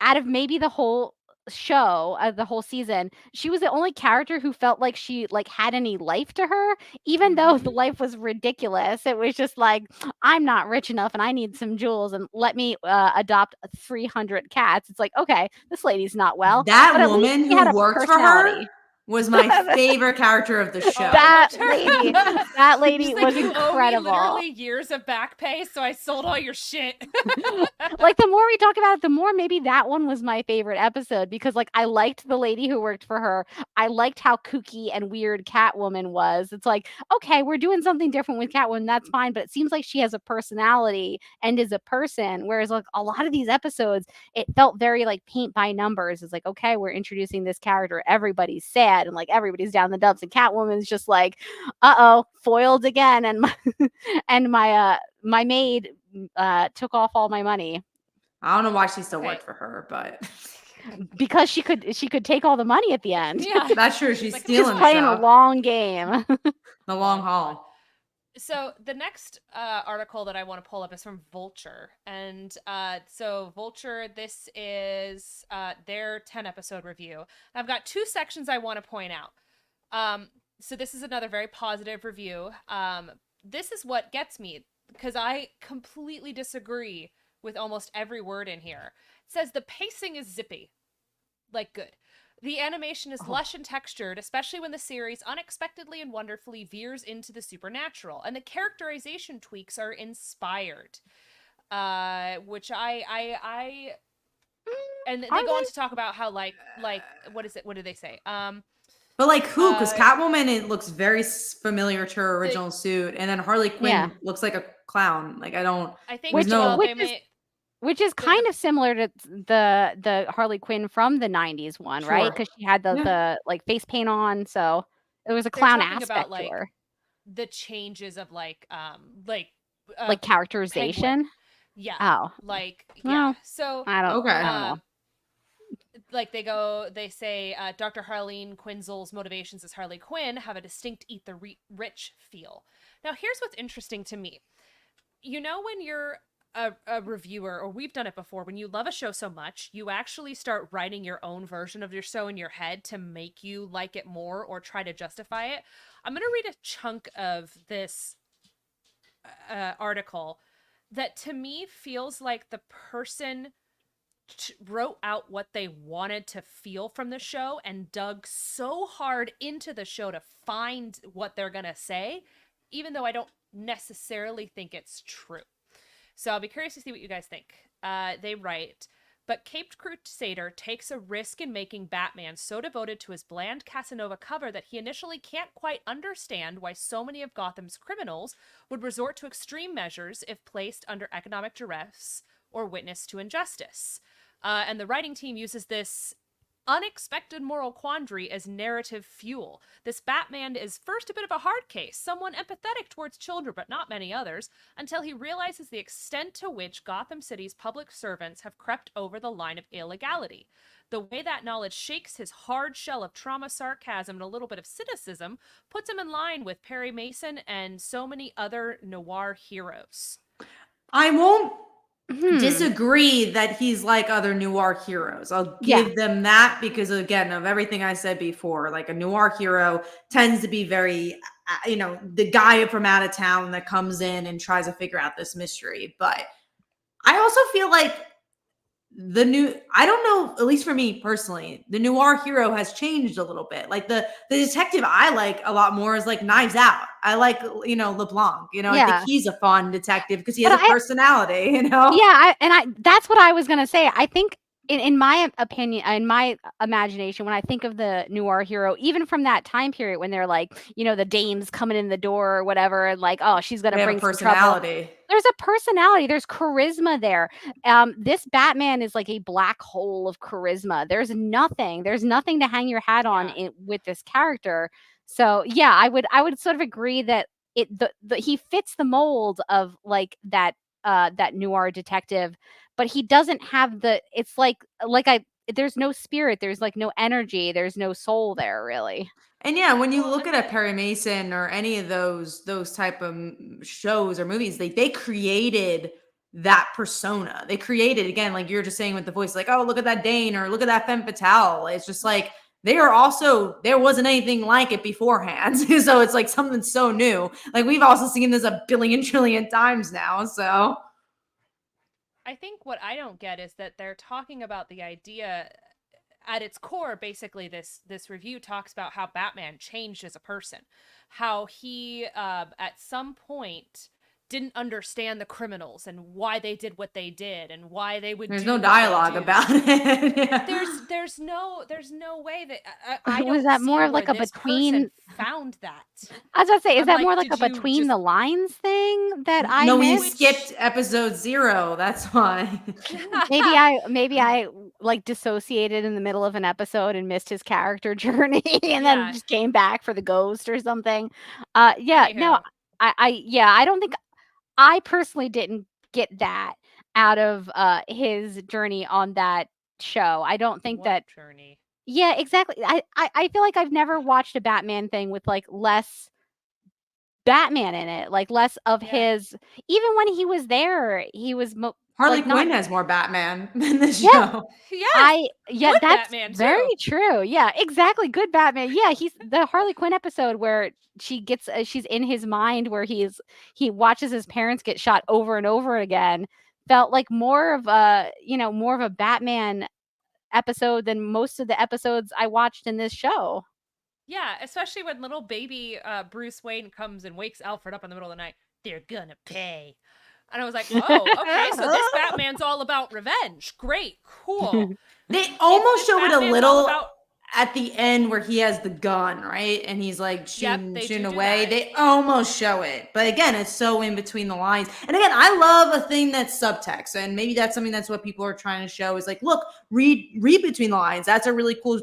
Speaker 3: out of maybe the whole show, the whole season, she was the only character who felt like she like had any life to her, even though the
Speaker 1: Mhm.
Speaker 3: life was ridiculous. It was just like, I'm not rich enough and I need some jewels and let me adopt 300 cats. It's like, okay, this lady's not well,
Speaker 2: That
Speaker 3: but at least
Speaker 2: woman
Speaker 3: she had
Speaker 2: who
Speaker 3: a
Speaker 2: worked for her
Speaker 3: personality.
Speaker 2: was my favorite character of the
Speaker 1: Oh,
Speaker 2: show.
Speaker 1: I
Speaker 3: That
Speaker 1: loved her.
Speaker 3: lady, that lady
Speaker 1: She's
Speaker 3: was
Speaker 1: like, you owe me
Speaker 3: incredible.
Speaker 1: literally years of back pay, so I sold all your shit.
Speaker 3: Like the more we talk about it, the more maybe that one was my favorite episode because like I liked the lady who worked for her. I liked how kooky and weird Catwoman was. It's like, okay, we're doing something different with Catwoman, that's fine, but it seems like she has a personality and is a person. Whereas like a lot of these episodes, it felt very like paint by numbers. It's like, okay, we're introducing this character, everybody's sad and like everybody's down the dumps, and Catwoman's just like, uh-oh, foiled again, and and my maid took off all my money
Speaker 2: I don't know why she still
Speaker 1: Okay.
Speaker 2: worked for her, but
Speaker 3: because she could take all the money at the end.
Speaker 1: Yeah.
Speaker 2: that's true. She's
Speaker 1: Like,
Speaker 2: stealing
Speaker 3: She's playing a
Speaker 2: stuff.
Speaker 3: long game.
Speaker 2: The long
Speaker 1: Oh,
Speaker 2: haul.
Speaker 1: So the next article that I want to pull up is from Vulture. And so Vulture, this is their 10-episode review. I've got two sections I want to point out. So this is another very positive review. This is what gets me, because I completely disagree with almost every word in here. It says the pacing is zippy. Like, good. The animation is lush and textured, especially when the series unexpectedly and wonderfully veers into the supernatural, and the characterization tweaks are inspired. Which I and they go on to talk about how like what is it? What do they say?
Speaker 2: But like who? Because
Speaker 1: Uh,
Speaker 2: Catwoman, it looks very familiar to her original suit, and then Harley Quinn
Speaker 3: Yeah.
Speaker 2: looks like a clown. Like I don't.
Speaker 1: I think
Speaker 3: Which-
Speaker 1: well,
Speaker 3: which
Speaker 1: they
Speaker 3: is-
Speaker 1: may,
Speaker 3: Which is kind of similar to the Harley Quinn from the 90s one, right?
Speaker 2: Sure.
Speaker 3: Because she had the
Speaker 2: Yeah.
Speaker 3: the like face paint on, so it was a
Speaker 1: They're
Speaker 3: clown
Speaker 1: talking
Speaker 3: aspect
Speaker 1: about,
Speaker 3: to
Speaker 1: like,
Speaker 3: her.
Speaker 1: the changes of like
Speaker 3: Like characterization.
Speaker 1: yeah,
Speaker 3: Oh,
Speaker 1: like yeah.
Speaker 3: Well,
Speaker 1: So
Speaker 3: I don't.
Speaker 2: Okay.
Speaker 3: I don't know.
Speaker 1: like they say Dr. Harleen Quinzel's motivations as Harley Quinn have a distinct eat the rich feel. Now here's what's interesting to me. You know, when you're a reviewer, or we've done it before, when you love a show so much, you actually start writing your own version of your show in your head to make you like it more or try to justify it. I'm going to read a chunk of this article that to me feels like the person wrote out what they wanted to feel from the show and dug so hard into the show to find what they're gonna say, even though I don't necessarily think it's true. So I'll be curious to see what you guys think. They write, but Caped Crusader takes a risk in making Batman so devoted to his bland Casanova cover that he initially can't quite understand why so many of Gotham's criminals would resort to extreme measures if placed under economic duress or witness to injustice. And the writing team uses this unexpected moral quandary as narrative fuel. This Batman is first a bit of a hard case, someone empathetic towards children, but not many others, until he realizes the extent to which Gotham City's public servants have crept over the line of illegality. The way that knowledge shakes his hard shell of trauma, sarcasm, and a little bit of cynicism puts him in line with Perry Mason and so many other noir heroes.
Speaker 2: I won't
Speaker 3: Hmm.
Speaker 2: disagree that he's like other noir heroes. I'll give them that because, again, of everything I said before, like a noir hero tends to be very, the guy from out of town that comes in and tries to figure out this mystery. But I also feel like I don't know, at least for me personally, the noir hero has changed a little bit. Like the detective I like a lot more is like Knives Out. I like, LeBlanc, I think
Speaker 3: Yeah.
Speaker 2: he's a fun detective because he
Speaker 3: But
Speaker 2: has a personality,
Speaker 3: that's what I was gonna say. I think in my opinion, in my imagination, when I think of the noir hero, even from that time period when they're like, the dames coming in the door or whatever, and like, oh, she's gonna
Speaker 2: They have a
Speaker 3: bring some trouble.
Speaker 2: personality.
Speaker 3: There's a personality, there's charisma there. This Batman is like a black hole of charisma. There's nothing to hang your hat on with this character. So yeah, I would sort of agree that he fits the mold of like that noir detective, but he doesn't have it's like there's no spirit, there's like no energy, there's no soul there really.
Speaker 2: And yeah, when you
Speaker 1: Well,
Speaker 2: look at a Perry Mason or any of those type of shows or movies, they created that persona. They created, again, like you're just saying with the voice, like, oh, look at that Dane or look at that femme fatale. It's just like there wasn't anything like it beforehand. So it's like something so new. Like we've also seen this a billion trillion times now. So
Speaker 1: I think what I don't get is that they're talking about the idea at its core. Basically, this review talks about how Batman changed as a person, how he at some point didn't understand the criminals and why they did what they did and why they would
Speaker 2: there's
Speaker 1: do
Speaker 2: no
Speaker 1: what they
Speaker 2: dialogue
Speaker 1: do.
Speaker 2: about it. Yeah.
Speaker 1: There's no way that I
Speaker 3: Was
Speaker 1: don't
Speaker 3: that
Speaker 1: see
Speaker 3: more of
Speaker 1: where
Speaker 3: like a
Speaker 1: this
Speaker 3: between
Speaker 1: person found that.
Speaker 3: I was gonna say, is
Speaker 1: I'm
Speaker 3: that
Speaker 1: like,
Speaker 3: more like
Speaker 1: did
Speaker 3: a
Speaker 1: you
Speaker 3: between
Speaker 1: just
Speaker 3: the lines thing that I
Speaker 2: No, we
Speaker 3: missed?
Speaker 2: skipped episode 0. That's why.
Speaker 3: Maybe I like dissociated in the middle of an episode and missed his character journey and then
Speaker 1: Yeah.
Speaker 3: just came back for the ghost or something. Yeah, no,
Speaker 1: Anywho.
Speaker 3: I don't think I personally didn't get that out of his journey on that show. I don't think
Speaker 1: What
Speaker 3: that.
Speaker 1: journey?
Speaker 3: Yeah, exactly. I feel like I've never watched a Batman thing with like less Batman in it, like less of
Speaker 1: Yeah.
Speaker 3: his. Even when he was there, he was
Speaker 2: Harley
Speaker 3: like not.
Speaker 2: Quinn has more Batman than the
Speaker 3: Yeah,
Speaker 2: show.
Speaker 1: Yes.
Speaker 3: yeah,
Speaker 1: Good
Speaker 3: that's
Speaker 1: Batman
Speaker 3: very
Speaker 1: too.
Speaker 3: true. Yeah, exactly. Good Batman. Yeah, he's the Harley Quinn episode where she's in his mind where he watches his parents get shot over and over again. Felt like more of a Batman episode than most of the episodes I watched in this show.
Speaker 1: Yeah, especially when little baby Bruce Wayne comes and wakes Alfred up in the middle of the night. They're gonna pay. And I was like, oh, okay, so this Batman's all about revenge. Great, cool.
Speaker 2: They
Speaker 1: If
Speaker 2: almost
Speaker 1: this
Speaker 2: show it a
Speaker 1: Batman's all
Speaker 2: little
Speaker 1: about,
Speaker 2: at the end where he has the gun, right? And he's like
Speaker 1: yep,
Speaker 2: shooting,
Speaker 1: they
Speaker 2: shooting
Speaker 1: do
Speaker 2: away.
Speaker 1: that.
Speaker 2: They almost show it. But again, it's so in between the lines. And again, I love a thing that's subtext. And maybe that's something that's what people are trying to show is like, look, read between the lines. That's a really cool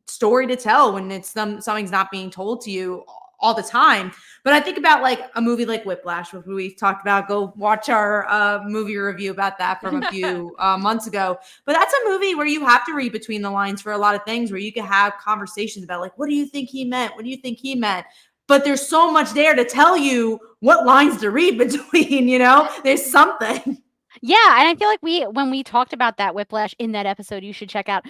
Speaker 2: story to tell when it's something's not being told to you all the time. But I think about like a movie like Whiplash, which we've talked about. Go watch our movie review about that from a few months ago. But that's a movie where you have to read between the lines for a lot of things, where you can have conversations about like, what do you think he meant? What do you think he meant? But there's so much there to tell you what lines to read between, there's something.
Speaker 3: Yeah, and I feel like when we talked about that Whiplash in that episode you should check out,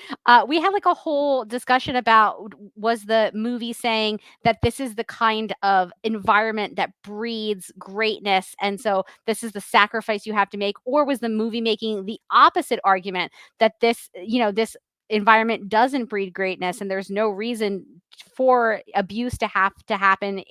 Speaker 3: we had like a whole discussion about was the movie saying that this is the kind of environment that breeds greatness, and so this is the sacrifice you have to make, or was the movie making the opposite argument that this environment doesn't breed greatness and there's no reason for abuse to have to happen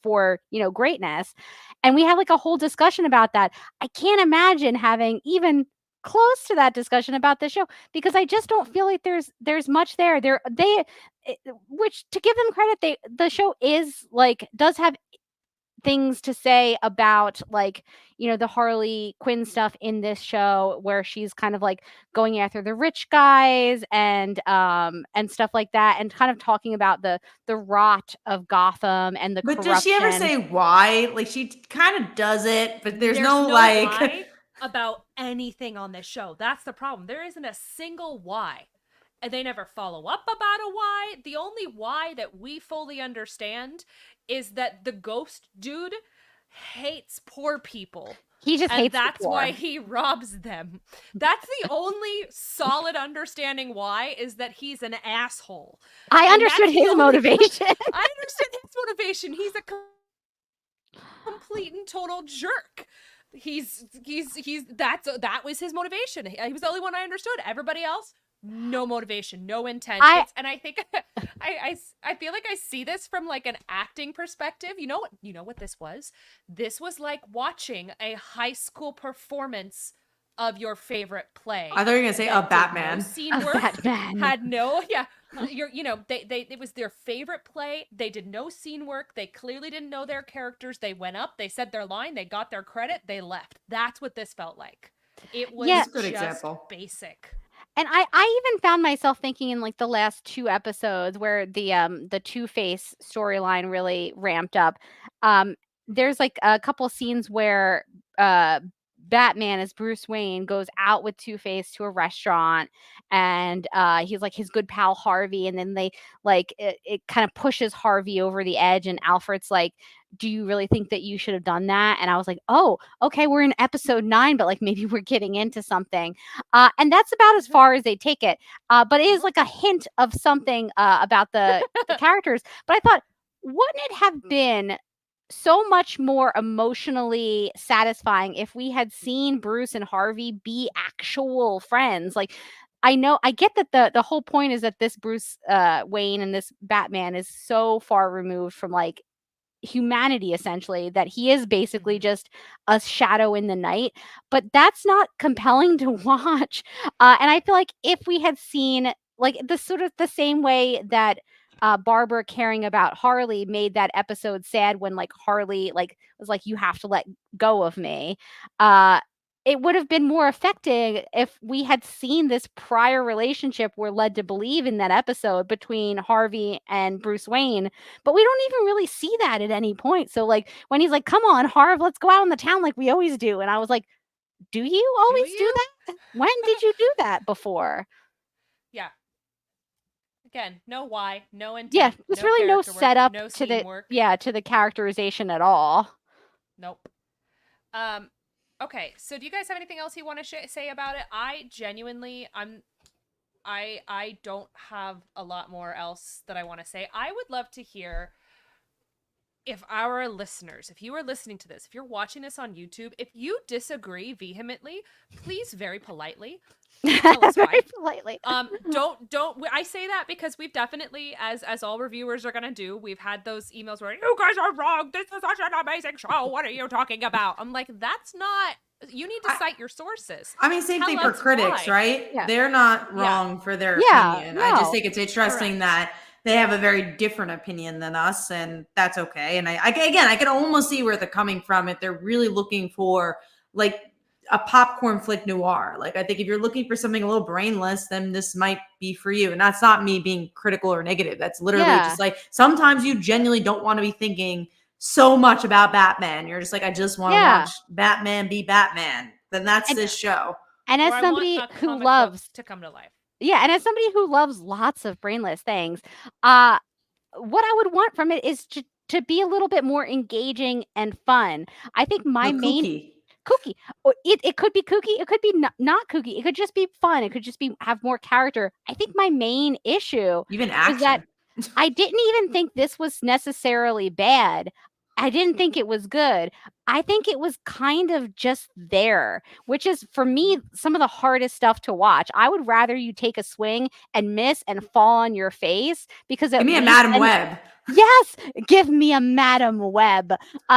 Speaker 3: for greatness. And we had like a whole discussion about that. I can't imagine having even close to that discussion about the show because I just don't feel like there's much there. Which to give them credit, the show is like does have things to say about like the Harley Quinn stuff in this show where she's kind of like going after the rich guys and stuff like that and kind of talking about the rot of Gotham and the
Speaker 2: But does she ever
Speaker 3: corruption.
Speaker 2: say why? Like she kind of does it, but there's no
Speaker 1: why about anything on this show. That's the problem. There isn't a single why. And they never follow up about a why. The only why that we fully understand is that the ghost dude hates poor people.
Speaker 3: He just hates the
Speaker 1: that's
Speaker 3: poor.
Speaker 1: why he robs them. That's the only solid understanding why, is that he's an asshole.
Speaker 3: I understood his motivation.
Speaker 1: I understand his motivation. He's a complete and total jerk. that was his motivation. He was the only one I understood. Everybody else, no motivation, no intent. And I think I feel like I see this from like an acting perspective. You know what this was? This was like watching a high school performance of your favorite play.
Speaker 2: I thought you were gonna say a Batman.
Speaker 1: No scene work.
Speaker 3: Batman.
Speaker 1: Had no, yeah. They it was their favorite play. They did no scene work. They clearly didn't know their characters. They went up, they said their line, they got their credit, they left. That's what this felt like. It was
Speaker 3: Yeah.
Speaker 2: That's a good
Speaker 1: just
Speaker 2: example.
Speaker 1: basic.
Speaker 3: And I even found myself thinking in like the last 2 episodes where the Two-Face storyline really ramped up. There's like a couple scenes where Batman as Bruce Wayne goes out with Two-Face to a restaurant, and he's like his good pal Harvey, and then they like it kind of pushes Harvey over the edge, and Alfred's like, do you really think that you should have done that? And I was like, oh, okay, we're in episode 9, but like maybe we're getting into something. And that's about as far as they take it. But it is like a hint of something about the characters. But I thought, wouldn't it have been so much more emotionally satisfying if we had seen Bruce and Harvey be actual friends? Like, I get that the whole point is that this Bruce Wayne and this Batman is so far removed from like humanity, essentially, that he is basically just a shadow in the night, but that's not compelling to watch. And I feel like if we had seen like the sort of the same way that Barbara caring about Harley made that episode sad when like Harley like was like, you have to let go of me, it would have been more affecting if we had seen this prior relationship we're led to believe in that episode between Harvey and Bruce Wayne. But we don't even really see that at any point. So like when he's like, come on, Harv, let's go out in the town like we always do. And I was like, do you always do that? When did you do that before?
Speaker 1: Yeah. Again, no why, no intent.
Speaker 3: Yeah, there's really no setup
Speaker 1: no
Speaker 3: to the
Speaker 1: work.
Speaker 3: to the characterization at all.
Speaker 1: Nope. Okay, so do you guys have anything else you want to say about it? I genuinely, I don't have a lot more else that I want to say. I would love to hear if our listeners, if you are listening to this, if you're watching this on YouTube, if you disagree vehemently, please very politely tell us why.
Speaker 3: Very politely.
Speaker 1: Don't I say that because we've definitely, as all reviewers are gonna do, we've had those emails where you guys are wrong, this is such an amazing show, what are you talking about? I'm like, that's not, you need to cite your sources.
Speaker 2: I mean, same thing for critics,
Speaker 1: why.
Speaker 2: right?
Speaker 3: Yeah.
Speaker 2: They're not wrong for their opinion.
Speaker 3: No.
Speaker 2: I just think it's interesting that they have a very different opinion than us, and that's okay. And I can almost see where they're coming from if they're really looking for like a popcorn flick noir. Like, I think if you're looking for something a little brainless, then this might be for you. And that's not me being critical or negative. That's literally just like, sometimes you genuinely don't want to be thinking so much about Batman. You're just like, I just want to watch Batman be Batman. Then that's this show.
Speaker 3: And as somebody who loves
Speaker 1: to come to life.
Speaker 3: Yeah, and as somebody who loves lots of brainless things, what I would want from it is to be a little bit more engaging and fun. I think my main kooky. It could be kooky. It could be not kooky. It could just be fun. It could just be have more character. I think my main issue
Speaker 2: even action.
Speaker 3: is that I didn't even think this was necessarily bad. I didn't think it was good. I think it was kind of just there, which is for me some of the hardest stuff to watch. I would rather you take a swing and miss and fall on your face because
Speaker 2: give me a Madam Web.
Speaker 3: Yes, give me a Madam Web,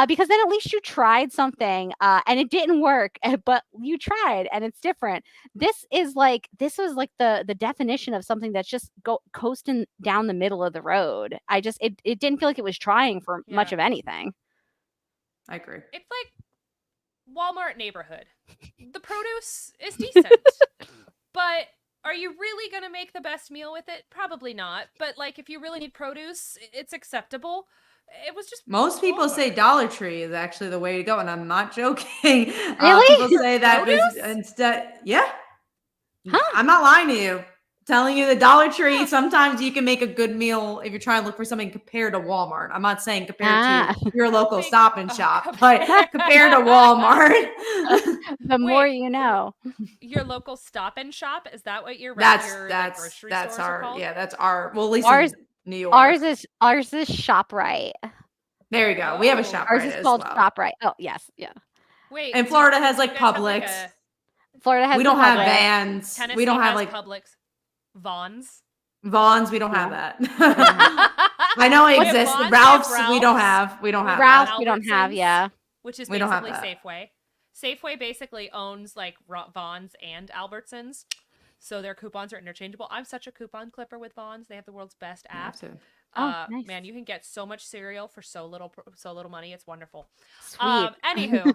Speaker 3: because then at least you tried something and it didn't work, but you tried and it's different. This was like the definition of something that's just coasting down the middle of the road. It didn't feel like it was trying for much of anything.
Speaker 2: I agree.
Speaker 1: It's like Walmart neighborhood. The produce is decent, but are you really going to make the best meal with it? Probably not. But like, if you really need produce, it's acceptable. It was just
Speaker 2: most people
Speaker 1: Walmart.
Speaker 2: say Dollar Tree is actually the way to go, and I'm not joking.
Speaker 3: Really?
Speaker 2: People say that instead. Yeah. Huh? I'm not lying to you. Telling you the Dollar Tree, sometimes you can make a good meal if you're trying to look for something compared to Walmart. I'm not saying compared to your local Stop and Shop, but compared to Walmart.
Speaker 3: The more you know.
Speaker 1: Your local Stop and Shop, is that what your
Speaker 2: grocery
Speaker 1: stores
Speaker 2: our
Speaker 1: are called?
Speaker 2: Yeah, that's our, well, at least in New York.
Speaker 3: Ours is ShopRite.
Speaker 2: There you go. We have a ShopRite.
Speaker 3: Ours is called ShopRite. Oh, yes. Yeah.
Speaker 1: Wait,
Speaker 2: And Florida has
Speaker 1: do you
Speaker 2: like
Speaker 1: guys have, like,
Speaker 2: Publix.
Speaker 3: Florida has
Speaker 2: We
Speaker 3: the
Speaker 2: don't have
Speaker 3: Publix.
Speaker 2: Vans.
Speaker 1: Tennessee
Speaker 2: We don't have
Speaker 1: has
Speaker 2: like
Speaker 1: Publix. Vons.
Speaker 2: Vons. We don't have
Speaker 3: Yeah.
Speaker 2: that. I know it
Speaker 1: We have
Speaker 2: exists.
Speaker 1: Vons, we have
Speaker 2: Ralph's. We don't
Speaker 1: Ralph's.
Speaker 2: have. We don't have
Speaker 3: Ralph's
Speaker 2: that.
Speaker 3: we don't have,
Speaker 1: Albertsons,
Speaker 3: yeah.
Speaker 1: which is
Speaker 2: We don't have
Speaker 1: basically
Speaker 2: that.
Speaker 1: Safeway. Safeway basically owns like Vons and Albertsons, so their coupons are interchangeable. I'm such a coupon clipper with Vons. They have the world's best
Speaker 2: Yeah,
Speaker 1: app.
Speaker 2: too.
Speaker 3: Oh, nice.
Speaker 1: Man, you can get so much cereal for so little money. It's wonderful.
Speaker 3: Sweet.
Speaker 1: Anywho,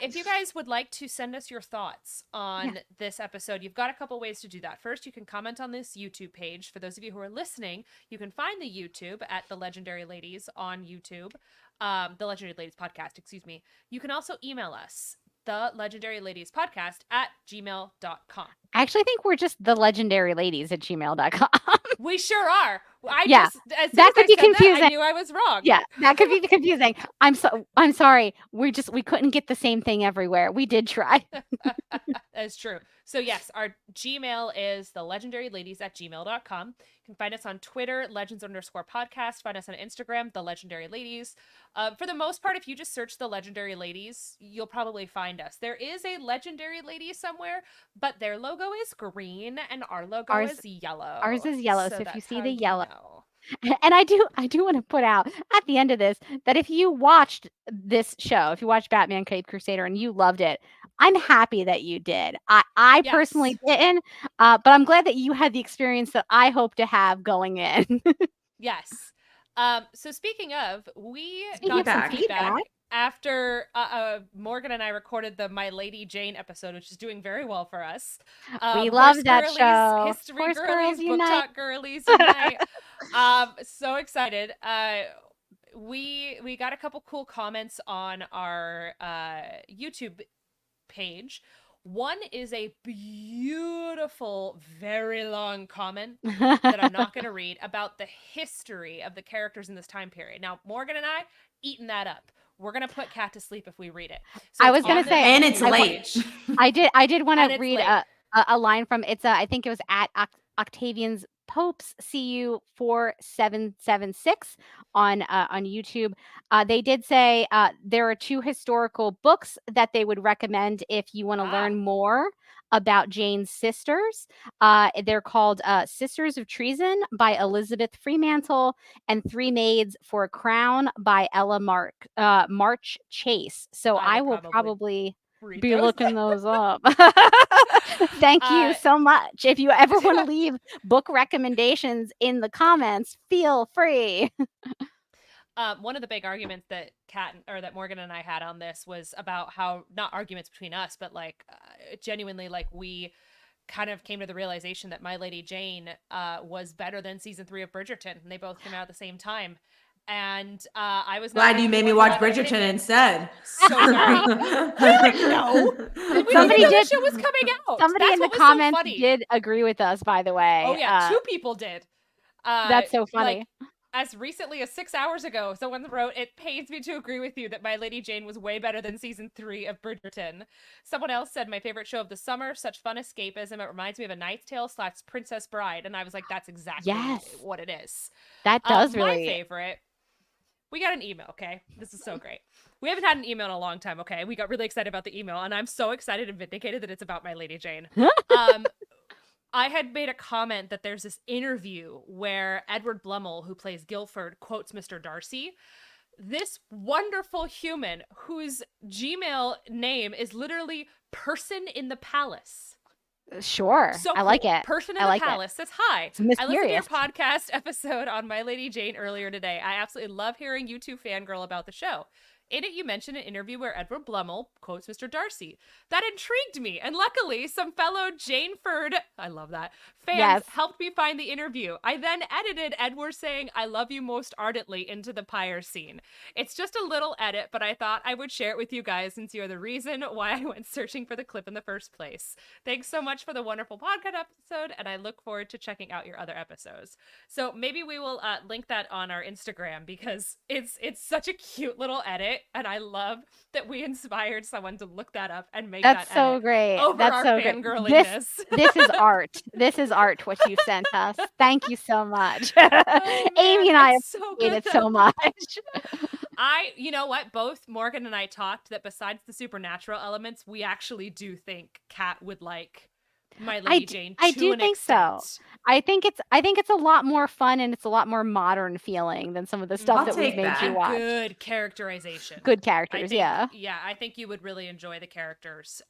Speaker 1: if you guys would like to send us your thoughts on this episode, you've got a couple ways to do that. First, you can comment on this YouTube page. For those of you who are listening, you can find the YouTube at The Legendary Ladies on YouTube. The Legendary Ladies Podcast, excuse me. You can also email us, the Legendary Ladies Podcast at gmail.com.
Speaker 3: I actually think we're just the legendary ladies at gmail.com.
Speaker 1: We sure are.
Speaker 3: Yeah,
Speaker 1: As soon
Speaker 3: that
Speaker 1: as I
Speaker 3: could be
Speaker 1: said that, I
Speaker 3: confusing.
Speaker 1: knew I was wrong.
Speaker 3: Yeah, that could be confusing. I'm sorry. We couldn't get the same thing everywhere. We did try.
Speaker 1: That's true. So yes, our Gmail is thelegendaryladies at gmail.com. You can find us on Twitter, legends_podcast. Find us on Instagram, The Legendary Ladies. For the most part, if you just search The Legendary Ladies, you'll probably find us. There is a Legendary Lady somewhere, but their logo is green and our logo is yellow.
Speaker 3: Ours is yellow, so if you
Speaker 1: that's
Speaker 3: see
Speaker 1: how
Speaker 3: the
Speaker 1: you
Speaker 3: yellow.
Speaker 1: know.
Speaker 3: And I do want to put out at the end of this that if you watched this show, if you watched Batman Caped Crusader and you loved it, I'm happy that you did. I
Speaker 1: Yes.
Speaker 3: personally didn't, but I'm glad that you had the experience that I hope to have going in.
Speaker 1: Yes. So speaking of, we
Speaker 3: Speaking
Speaker 1: got
Speaker 2: of
Speaker 1: some feedback after Morgan and I recorded the My Lady Jane episode, which is doing very well for us.
Speaker 3: We love
Speaker 1: Horse
Speaker 3: that
Speaker 1: girlies,
Speaker 3: show.
Speaker 1: History
Speaker 3: Horse
Speaker 1: girlies,
Speaker 3: girls
Speaker 1: book
Speaker 3: unite.
Speaker 1: talk girlies unite. So excited. We got a couple cool comments on our YouTube page. One is a beautiful, very long comment that I'm not going to read about the history of the characters in this time period. Now, Morgan and I eating that up. We're going to put Kat to sleep if we read it. So
Speaker 3: I
Speaker 1: it's
Speaker 3: was going
Speaker 1: on
Speaker 3: to
Speaker 1: the
Speaker 3: say,
Speaker 2: And it's
Speaker 1: YouTube
Speaker 2: late.
Speaker 1: page.
Speaker 3: I did want
Speaker 1: And
Speaker 3: to
Speaker 1: it's
Speaker 3: read
Speaker 1: late.
Speaker 3: a line from I think it was at Octavian's Popes CU 4776 on YouTube. They did say there are 2 historical books that they would recommend if you want to learn more about Jane's sisters. They're called Sisters of Treason by Elizabeth Fremantle and 3 Maids for a Crown by Ella March Chase. So I will probably
Speaker 1: read
Speaker 3: be
Speaker 1: those.
Speaker 3: looking those up. Thank you so much. If you ever want to leave book recommendations in the comments, feel free.
Speaker 1: One of the big arguments that that Morgan and I had on this was about how, not arguments between us, but like genuinely, like we kind of came to the realization that My Lady Jane was better than season 3 of Bridgerton, and they both came out at the same time. And I was
Speaker 2: glad you made me watch Bridgerton instead.
Speaker 1: So sorry. We didn't know.
Speaker 3: Somebody
Speaker 1: did.
Speaker 3: The
Speaker 1: show was coming out.
Speaker 3: Somebody
Speaker 1: That's
Speaker 3: in the
Speaker 1: what was
Speaker 3: comments
Speaker 1: so funny.
Speaker 3: did agree with us, by the way.
Speaker 1: Oh yeah, 2 people did.
Speaker 3: That's so funny.
Speaker 1: Like, as recently as 6 hours ago, someone wrote, "It pains me to agree with you that My Lady Jane was way better than season 3 of Bridgerton." Someone else said, "My favorite show of the summer, such fun escapism. It reminds me of A Knight's Tale / Princess Bride." And I was like, that's exactly what it is.
Speaker 3: That does
Speaker 1: My
Speaker 3: really.
Speaker 1: favorite. We got an email, okay? This is so great. We haven't had an email in a long time, okay? We got really excited about the email, and I'm so excited and vindicated that it's about My Lady Jane. I had made a comment that there's this interview where Edward Blummel, who plays Guilford, quotes Mr. Darcy. This wonderful human whose Gmail name is literally Person in the Palace.
Speaker 3: Sure.
Speaker 1: So
Speaker 3: I like it.
Speaker 1: Person in
Speaker 3: I
Speaker 1: the
Speaker 3: like
Speaker 1: Palace says hi.
Speaker 3: It's mysterious.
Speaker 1: I listened to your podcast episode on My Lady Jane earlier today. I absolutely love hearing you 2 fangirl about the show. In it, you mentioned an interview where Edward Blummel quotes Mr. Darcy. That intrigued me, and luckily, some fellow Janeford, I love that, fans helped me find the interview. I then edited Edward saying, "I love you most ardently" into the pyre scene. It's just a little edit, but I thought I would share it with you guys since you're the reason why I went searching for the clip in the first place. Thanks so much for the wonderful podcast episode, and I look forward to checking out your other episodes. So maybe we will link that on our Instagram, because it's such a cute little edit. And I love that we inspired someone to look that up and make
Speaker 3: That's
Speaker 1: that
Speaker 3: so
Speaker 1: edit
Speaker 3: great.
Speaker 1: over
Speaker 3: That's
Speaker 1: our
Speaker 3: so great.
Speaker 1: fangirliness.
Speaker 3: This is art. This is art, what you sent us. Thank you so much.
Speaker 1: Oh,
Speaker 3: Amy and I
Speaker 1: so
Speaker 3: appreciate it so much.
Speaker 1: You know what? Both Morgan and I talked that besides the supernatural elements, we actually do think Kat would like My Lady Jane
Speaker 3: I
Speaker 1: to
Speaker 3: do
Speaker 1: an
Speaker 3: think
Speaker 1: extent.
Speaker 3: so. I think it's a lot more fun and it's a lot more modern feeling than some of the stuff
Speaker 2: I'll
Speaker 3: that we've
Speaker 2: take
Speaker 3: made
Speaker 2: that.
Speaker 3: you
Speaker 1: And
Speaker 3: watch.
Speaker 1: good characterization.
Speaker 3: Good
Speaker 1: I
Speaker 3: characters,
Speaker 1: think,
Speaker 3: yeah.
Speaker 1: I think you would really enjoy the characters.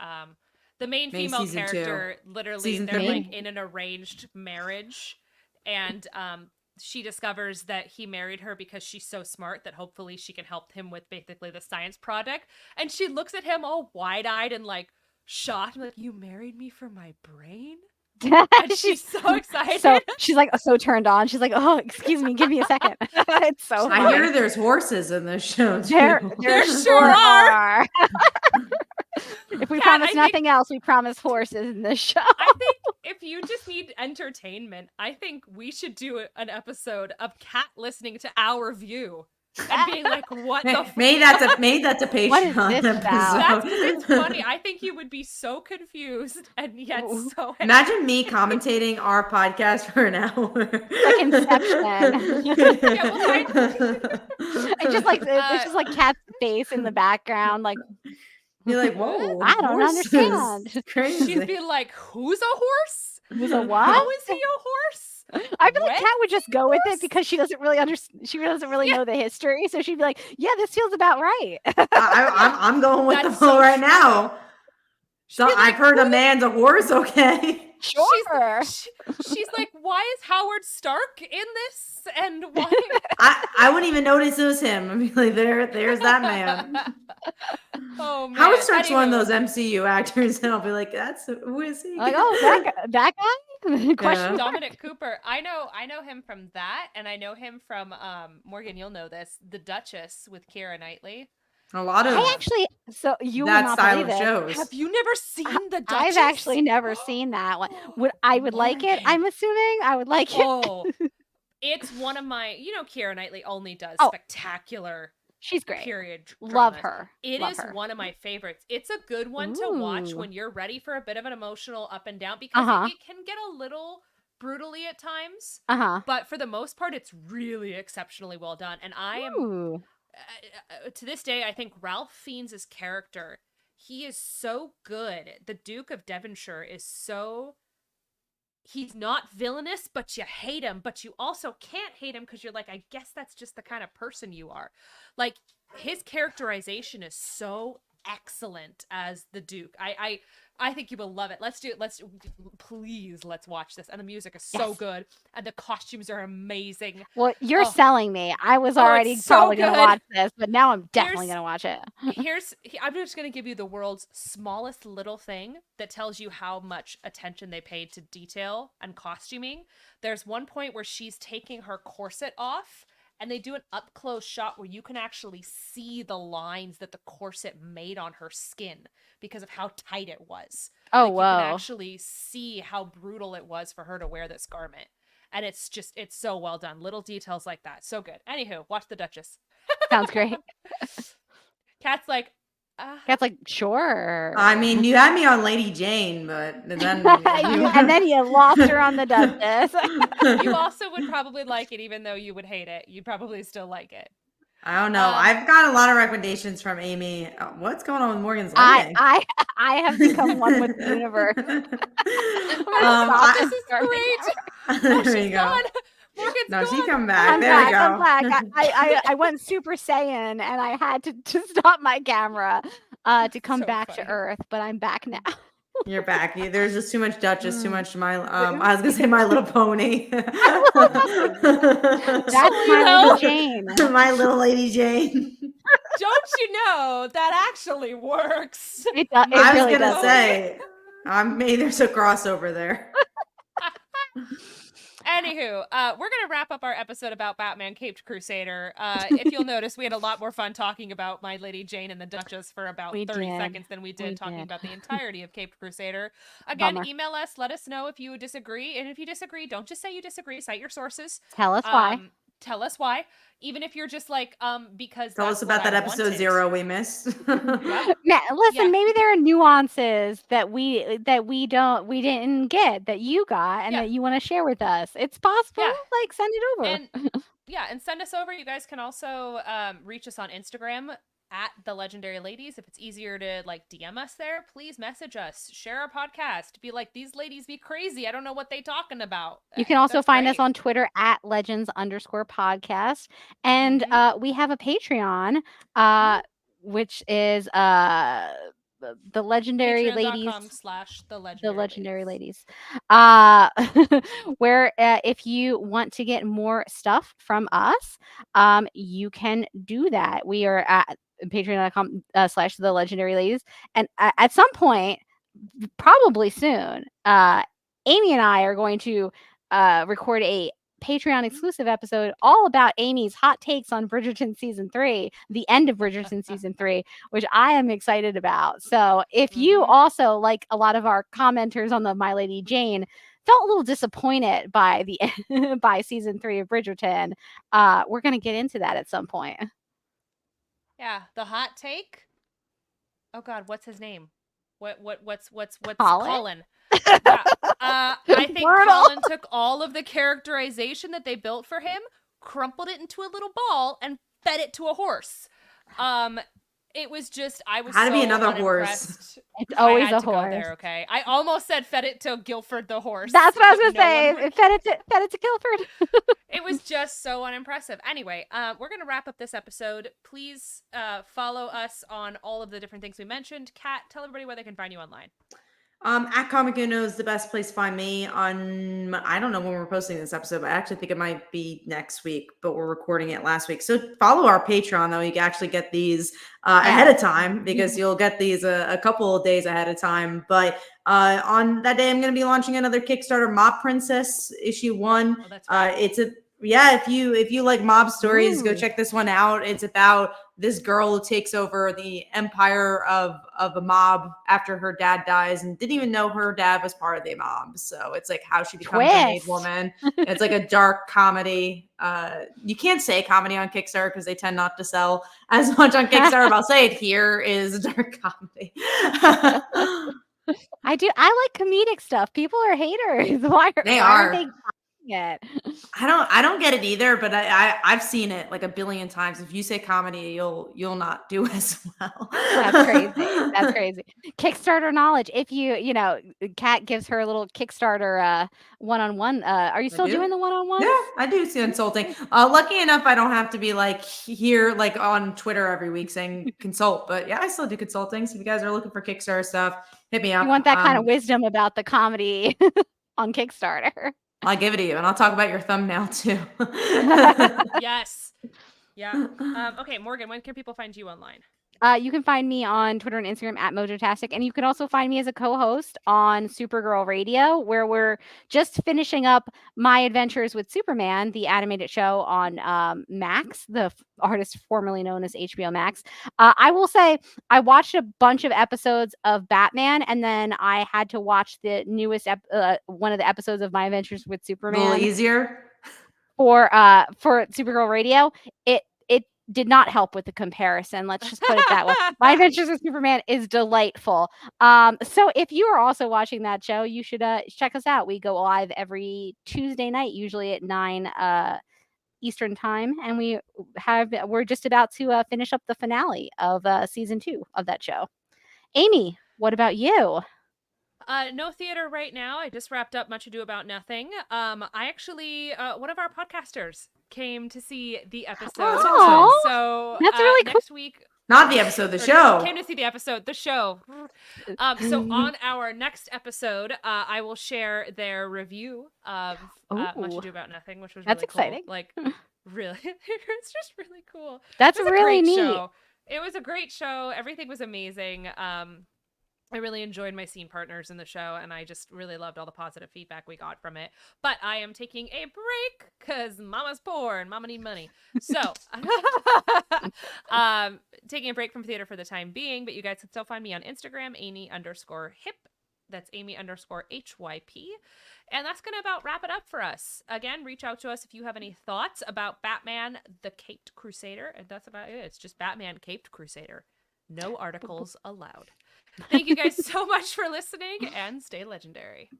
Speaker 1: The main
Speaker 2: Maybe
Speaker 1: female
Speaker 2: season 2.
Speaker 1: character, literally,
Speaker 2: Season
Speaker 1: they're
Speaker 2: 3.
Speaker 1: like in an arranged marriage, and she discovers that he married her because she's so smart that hopefully she can help him with basically the science project. And she looks at him all wide-eyed and like shocked, like, "You married me for my brain?" And she's so excited.
Speaker 3: So she's like so turned on. She's like, "Oh, excuse me, give me a second." It's so
Speaker 2: I
Speaker 3: funny.
Speaker 2: hear there's horses in this show too.
Speaker 3: There
Speaker 1: sure are.
Speaker 3: If we
Speaker 1: Kat,
Speaker 3: promise
Speaker 1: I
Speaker 3: nothing else, we promise horses in this show.
Speaker 1: I think if you just need entertainment, I think we should do an episode of Kat listening to our view and being like, "What the fuck?"
Speaker 2: Maybe that's a Patreon
Speaker 3: What is this
Speaker 2: episode.
Speaker 3: about?
Speaker 1: That's because it's funny. I think you would be so confused and yet so happy.
Speaker 2: Imagine me commentating our podcast for an hour.
Speaker 3: Like Inception.
Speaker 1: Yeah, well,
Speaker 3: It's just like it's just like Kat's face in the background, like
Speaker 2: You're like, whoa!
Speaker 3: I don't
Speaker 2: horses.
Speaker 3: understand.
Speaker 2: Crazy.
Speaker 1: She'd be like, "Who's a horse?
Speaker 3: Who's a what?
Speaker 1: How is he a horse?"
Speaker 3: I feel like
Speaker 1: When
Speaker 3: Kat would just go with
Speaker 1: horse?
Speaker 3: it because she doesn't really understand. She doesn't really know the history, so she'd be like, "Yeah, this feels about right."
Speaker 2: I'm going with
Speaker 1: That's
Speaker 2: the flow
Speaker 1: so
Speaker 2: right
Speaker 1: true.
Speaker 2: now. So
Speaker 1: She'd be
Speaker 2: I've
Speaker 1: like,
Speaker 2: heard a man's a horse. Okay.
Speaker 3: Sure.
Speaker 1: She's like, "Why is Howard Stark in this? And why?"
Speaker 2: I wouldn't even notice it was him. I'd be like, there's that man.
Speaker 1: Oh man.
Speaker 2: Howard Stark's one of
Speaker 1: Anywho.
Speaker 2: those MCU actors, and I'll be like, who is he?
Speaker 3: Like, oh, that guy? Question.
Speaker 1: Dominic Cooper. I know him from that, and I know him from Morgan, you'll know this, The Duchess with Keira Knightley.
Speaker 2: A lot of
Speaker 3: I actually, so you would
Speaker 2: that
Speaker 3: not
Speaker 2: style
Speaker 3: believe
Speaker 2: of
Speaker 3: it.
Speaker 2: shows.
Speaker 1: Have you never seen The Duchess?
Speaker 3: I've actually never seen that one. I would like it. I'm assuming I would like it.
Speaker 1: Oh, it's one of my, Keira Knightley only does
Speaker 3: Oh.
Speaker 1: spectacular
Speaker 3: She's great.
Speaker 1: period
Speaker 3: Love
Speaker 1: dramas.
Speaker 3: her.
Speaker 1: It
Speaker 3: Love
Speaker 1: is
Speaker 3: her.
Speaker 1: one of my favorites. It's a good one to watch
Speaker 3: Ooh.
Speaker 1: when you're ready for a bit of an emotional up and down because
Speaker 3: Uh-huh.
Speaker 1: it can get a little brutally at times.
Speaker 3: Uh-huh.
Speaker 1: But for the most part, it's really exceptionally well done. And I am,
Speaker 3: Ooh.
Speaker 1: to this day, I think Ralph Fiennes' character, he is so good. The Duke of Devonshire is so... He's not villainous, but you hate him. But you also can't hate him because you're like, I guess that's just the kind of person you are. Like, his characterization is so excellent as the Duke. I think you will love it. Please, let's watch this. And the music is so
Speaker 3: Yes.
Speaker 1: good. And the costumes are amazing.
Speaker 3: Well, you're
Speaker 1: Oh.
Speaker 3: selling me. I was
Speaker 1: Oh,
Speaker 3: already
Speaker 1: it's so
Speaker 3: probably going to
Speaker 1: good.
Speaker 3: watch this, but now I'm definitely
Speaker 1: Here's-
Speaker 3: going to watch it.
Speaker 1: I'm just going to give you the world's smallest little thing that tells you how much attention they paid to detail and costuming. There's one point where she's taking her corset off, and they do an up-close shot where you can actually see the lines that the corset made on her skin because of how tight it was.
Speaker 3: Oh,
Speaker 1: Like, you can
Speaker 3: whoa.
Speaker 1: actually see how brutal it was for her to wear this garment. And it's so well done. Little details like that. So good. Anywho, watch The Duchess.
Speaker 3: Sounds great.
Speaker 1: Kat's like,
Speaker 3: That's like, sure.
Speaker 2: I mean, you had me on Lady Jane, but then
Speaker 3: And then you lost her on the Duchess.
Speaker 1: you also would probably like it, even though you would hate it. You'd probably still like it.
Speaker 2: I don't know. I've got a lot of recommendations from Amy. What's going on with Morgan's lighting?
Speaker 3: I have become one with the universe.
Speaker 1: This is great.
Speaker 2: There
Speaker 1: She's
Speaker 2: you go.
Speaker 1: gone. Morgan's
Speaker 2: No,
Speaker 1: gone.
Speaker 2: she come back.
Speaker 3: I'm
Speaker 2: There
Speaker 3: back.
Speaker 2: we go.
Speaker 3: I'm back. I went Super Saiyan and I had to stop my camera to come
Speaker 1: So
Speaker 3: back
Speaker 1: funny.
Speaker 3: to Earth, but I'm back now.
Speaker 2: You're back. There's just too much Duchess, too much I was gonna say My Little Pony.
Speaker 3: That's my
Speaker 1: know.
Speaker 3: Lady Jane.
Speaker 2: My Little Lady Jane.
Speaker 1: Don't you know that actually works?
Speaker 3: It
Speaker 2: I was
Speaker 3: really
Speaker 2: gonna
Speaker 3: does.
Speaker 2: say, maybe there's a crossover there.
Speaker 1: Anywho, we're gonna wrap up our episode about Batman Caped Crusader. If you'll notice, we had a lot more fun talking about My Lady Jane and the Duchess for about
Speaker 3: We
Speaker 1: 30
Speaker 3: did.
Speaker 1: seconds than we did
Speaker 3: We
Speaker 1: talking
Speaker 3: did.
Speaker 1: about the entirety of Caped Crusader. Again,
Speaker 3: Bummer.
Speaker 1: email us, let us know if you disagree, and if you disagree, don't just say you disagree, cite your sources.
Speaker 3: Tell us why.
Speaker 1: Tell us why. Even if you're just like, because
Speaker 2: Tell
Speaker 1: that's
Speaker 2: us about
Speaker 1: what
Speaker 2: that
Speaker 1: I
Speaker 2: episode
Speaker 1: wanted.
Speaker 2: 0 we missed.
Speaker 1: Yep.
Speaker 3: Listen,
Speaker 1: Yeah.
Speaker 3: maybe there are nuances that we didn't get that you got and
Speaker 1: Yeah.
Speaker 3: that you want to share with us. It's possible.
Speaker 1: Yeah.
Speaker 3: Like, send it over.
Speaker 1: And Yeah, and send us over. You guys can also reach us on Instagram at the Legendary Ladies. If it's easier to like DM us there, please message us. Share our podcast. Be like, these ladies be crazy. I don't know what they talking about.
Speaker 3: You can also
Speaker 1: That's
Speaker 3: find us
Speaker 1: great.
Speaker 3: on Twitter at legends_podcast. And we have a Patreon, which is the Legendary Ladies.
Speaker 1: Patreon.com/the
Speaker 3: Legendary
Speaker 1: Ladies.
Speaker 3: Where if you want to get more stuff from us, you can do that. We are at patreon.com /the Legendary Ladies. And at some point, probably soon, Amy and I are going to record a Patreon exclusive episode all about Amy's hot takes on Bridgerton season 3, the end of Bridgerton season 3, which I am excited about. So if you also, like a lot of our commenters on the My Lady Jane, felt a little disappointed by the by season 3 of Bridgerton, we're going to get into that at some point.
Speaker 1: Yeah, the hot take. Oh God, what's his name? What's
Speaker 3: Colin?
Speaker 1: Yeah. I think Colin took all of the characterization that they built for him, crumpled it into a little ball, and fed it to a horse. It was just, I was
Speaker 2: Had to
Speaker 1: so
Speaker 2: be another
Speaker 1: unimpressed.
Speaker 3: Horse. It's always
Speaker 1: I had
Speaker 3: a
Speaker 1: to
Speaker 3: horse.
Speaker 1: Go there, okay? I almost said fed it to Guilford the horse.
Speaker 3: That's what I was gonna say. Would... Fed it to Guilford.
Speaker 1: It was just so unimpressive. Anyway, we're gonna wrap up this episode. Please follow us on all of the different things we mentioned. Kat, tell everybody where they can find you online.
Speaker 2: At Comic Uno is the best place to find me on, I don't know when we're posting this episode, but I actually think it might be next week, but we're recording it last week. So follow our Patreon, though. You can actually get these ahead of time, because you'll get these a couple of days ahead of time. But on that day, I'm going to be launching another Kickstarter, Mob Princess issue 1.
Speaker 1: Oh, that's right.
Speaker 2: If you like mob stories, go check this one out. It's about this girl who takes over the empire of a mob after her dad dies and didn't even know her dad was part of the mob. So it's like how she becomes a made woman. It's like a dark comedy. You can't say comedy on Kickstarter because they tend not to sell as much on Kickstarter. But I'll say it here is a dark comedy.
Speaker 3: I do. I like comedic stuff. People are haters. Why are they it?
Speaker 2: I don't get it either, but I've seen it like a billion times. If you say comedy, you'll not do as well.
Speaker 3: That's crazy. That's crazy. Kickstarter knowledge. If you know, Kat gives her a little Kickstarter one-on-one. Are you still doing the one-on-one?
Speaker 2: Yeah, I do consulting. Lucky enough, I don't have to be like here, like on Twitter every week saying consult. But yeah, I still do consulting. So if you guys are looking for Kickstarter stuff, hit me up.
Speaker 3: You want that kind of wisdom about the comedy on Kickstarter?
Speaker 2: I'll give it to you, and I'll talk about your thumbnail too.
Speaker 1: Yes. Yeah. Okay, Morgan, when can people find you online?
Speaker 3: You can find me on Twitter and Instagram at Mojotastic, and you can also find me as a co-host on Supergirl Radio, where we're just finishing up my adventures with Superman, the animated show on Max, the artist formerly known as HBO Max. I will say I watched a bunch of episodes of Batman, and then I had to watch the newest one of the episodes of My Adventures with Superman.
Speaker 2: A little easier
Speaker 3: for Supergirl Radio. It did not help with the comparison. Let's just put it that way. My Adventures with Superman is delightful. So if you are also watching that show, you should check us out. We go live every Tuesday night, usually at 9 Eastern time, and we're just about to finish up the finale of season 2 of that show. Amy, what about you?
Speaker 1: No theater right now. I just wrapped up Much Ado About Nothing. I actually, one of our podcasters came to see the episode.
Speaker 3: Oh,
Speaker 1: so
Speaker 3: that's really cool.
Speaker 1: Next week.
Speaker 2: Not the episode, the show.
Speaker 1: Came to see the episode, the show. So on our next episode, I will share their review of Much Ado About Nothing, which was really
Speaker 3: exciting.
Speaker 1: Cool. Like, really, it's just really cool.
Speaker 3: That's really neat.
Speaker 1: Show. It was a great show. Everything was amazing. I really enjoyed my scene partners in the show, and I just really loved all the positive feedback we got from it. But I am taking a break because mama's poor and mama need money. So taking a break from theater for the time being, but you guys can still find me on Instagram, Amy_hip. That's Amy_HYP. And that's going to about wrap it up for us. Again, reach out to us if you have any thoughts about Batman, the Caped Crusader. And that's about it. It's just Batman, Caped Crusader. No articles allowed. Thank you guys so much for listening, and stay legendary.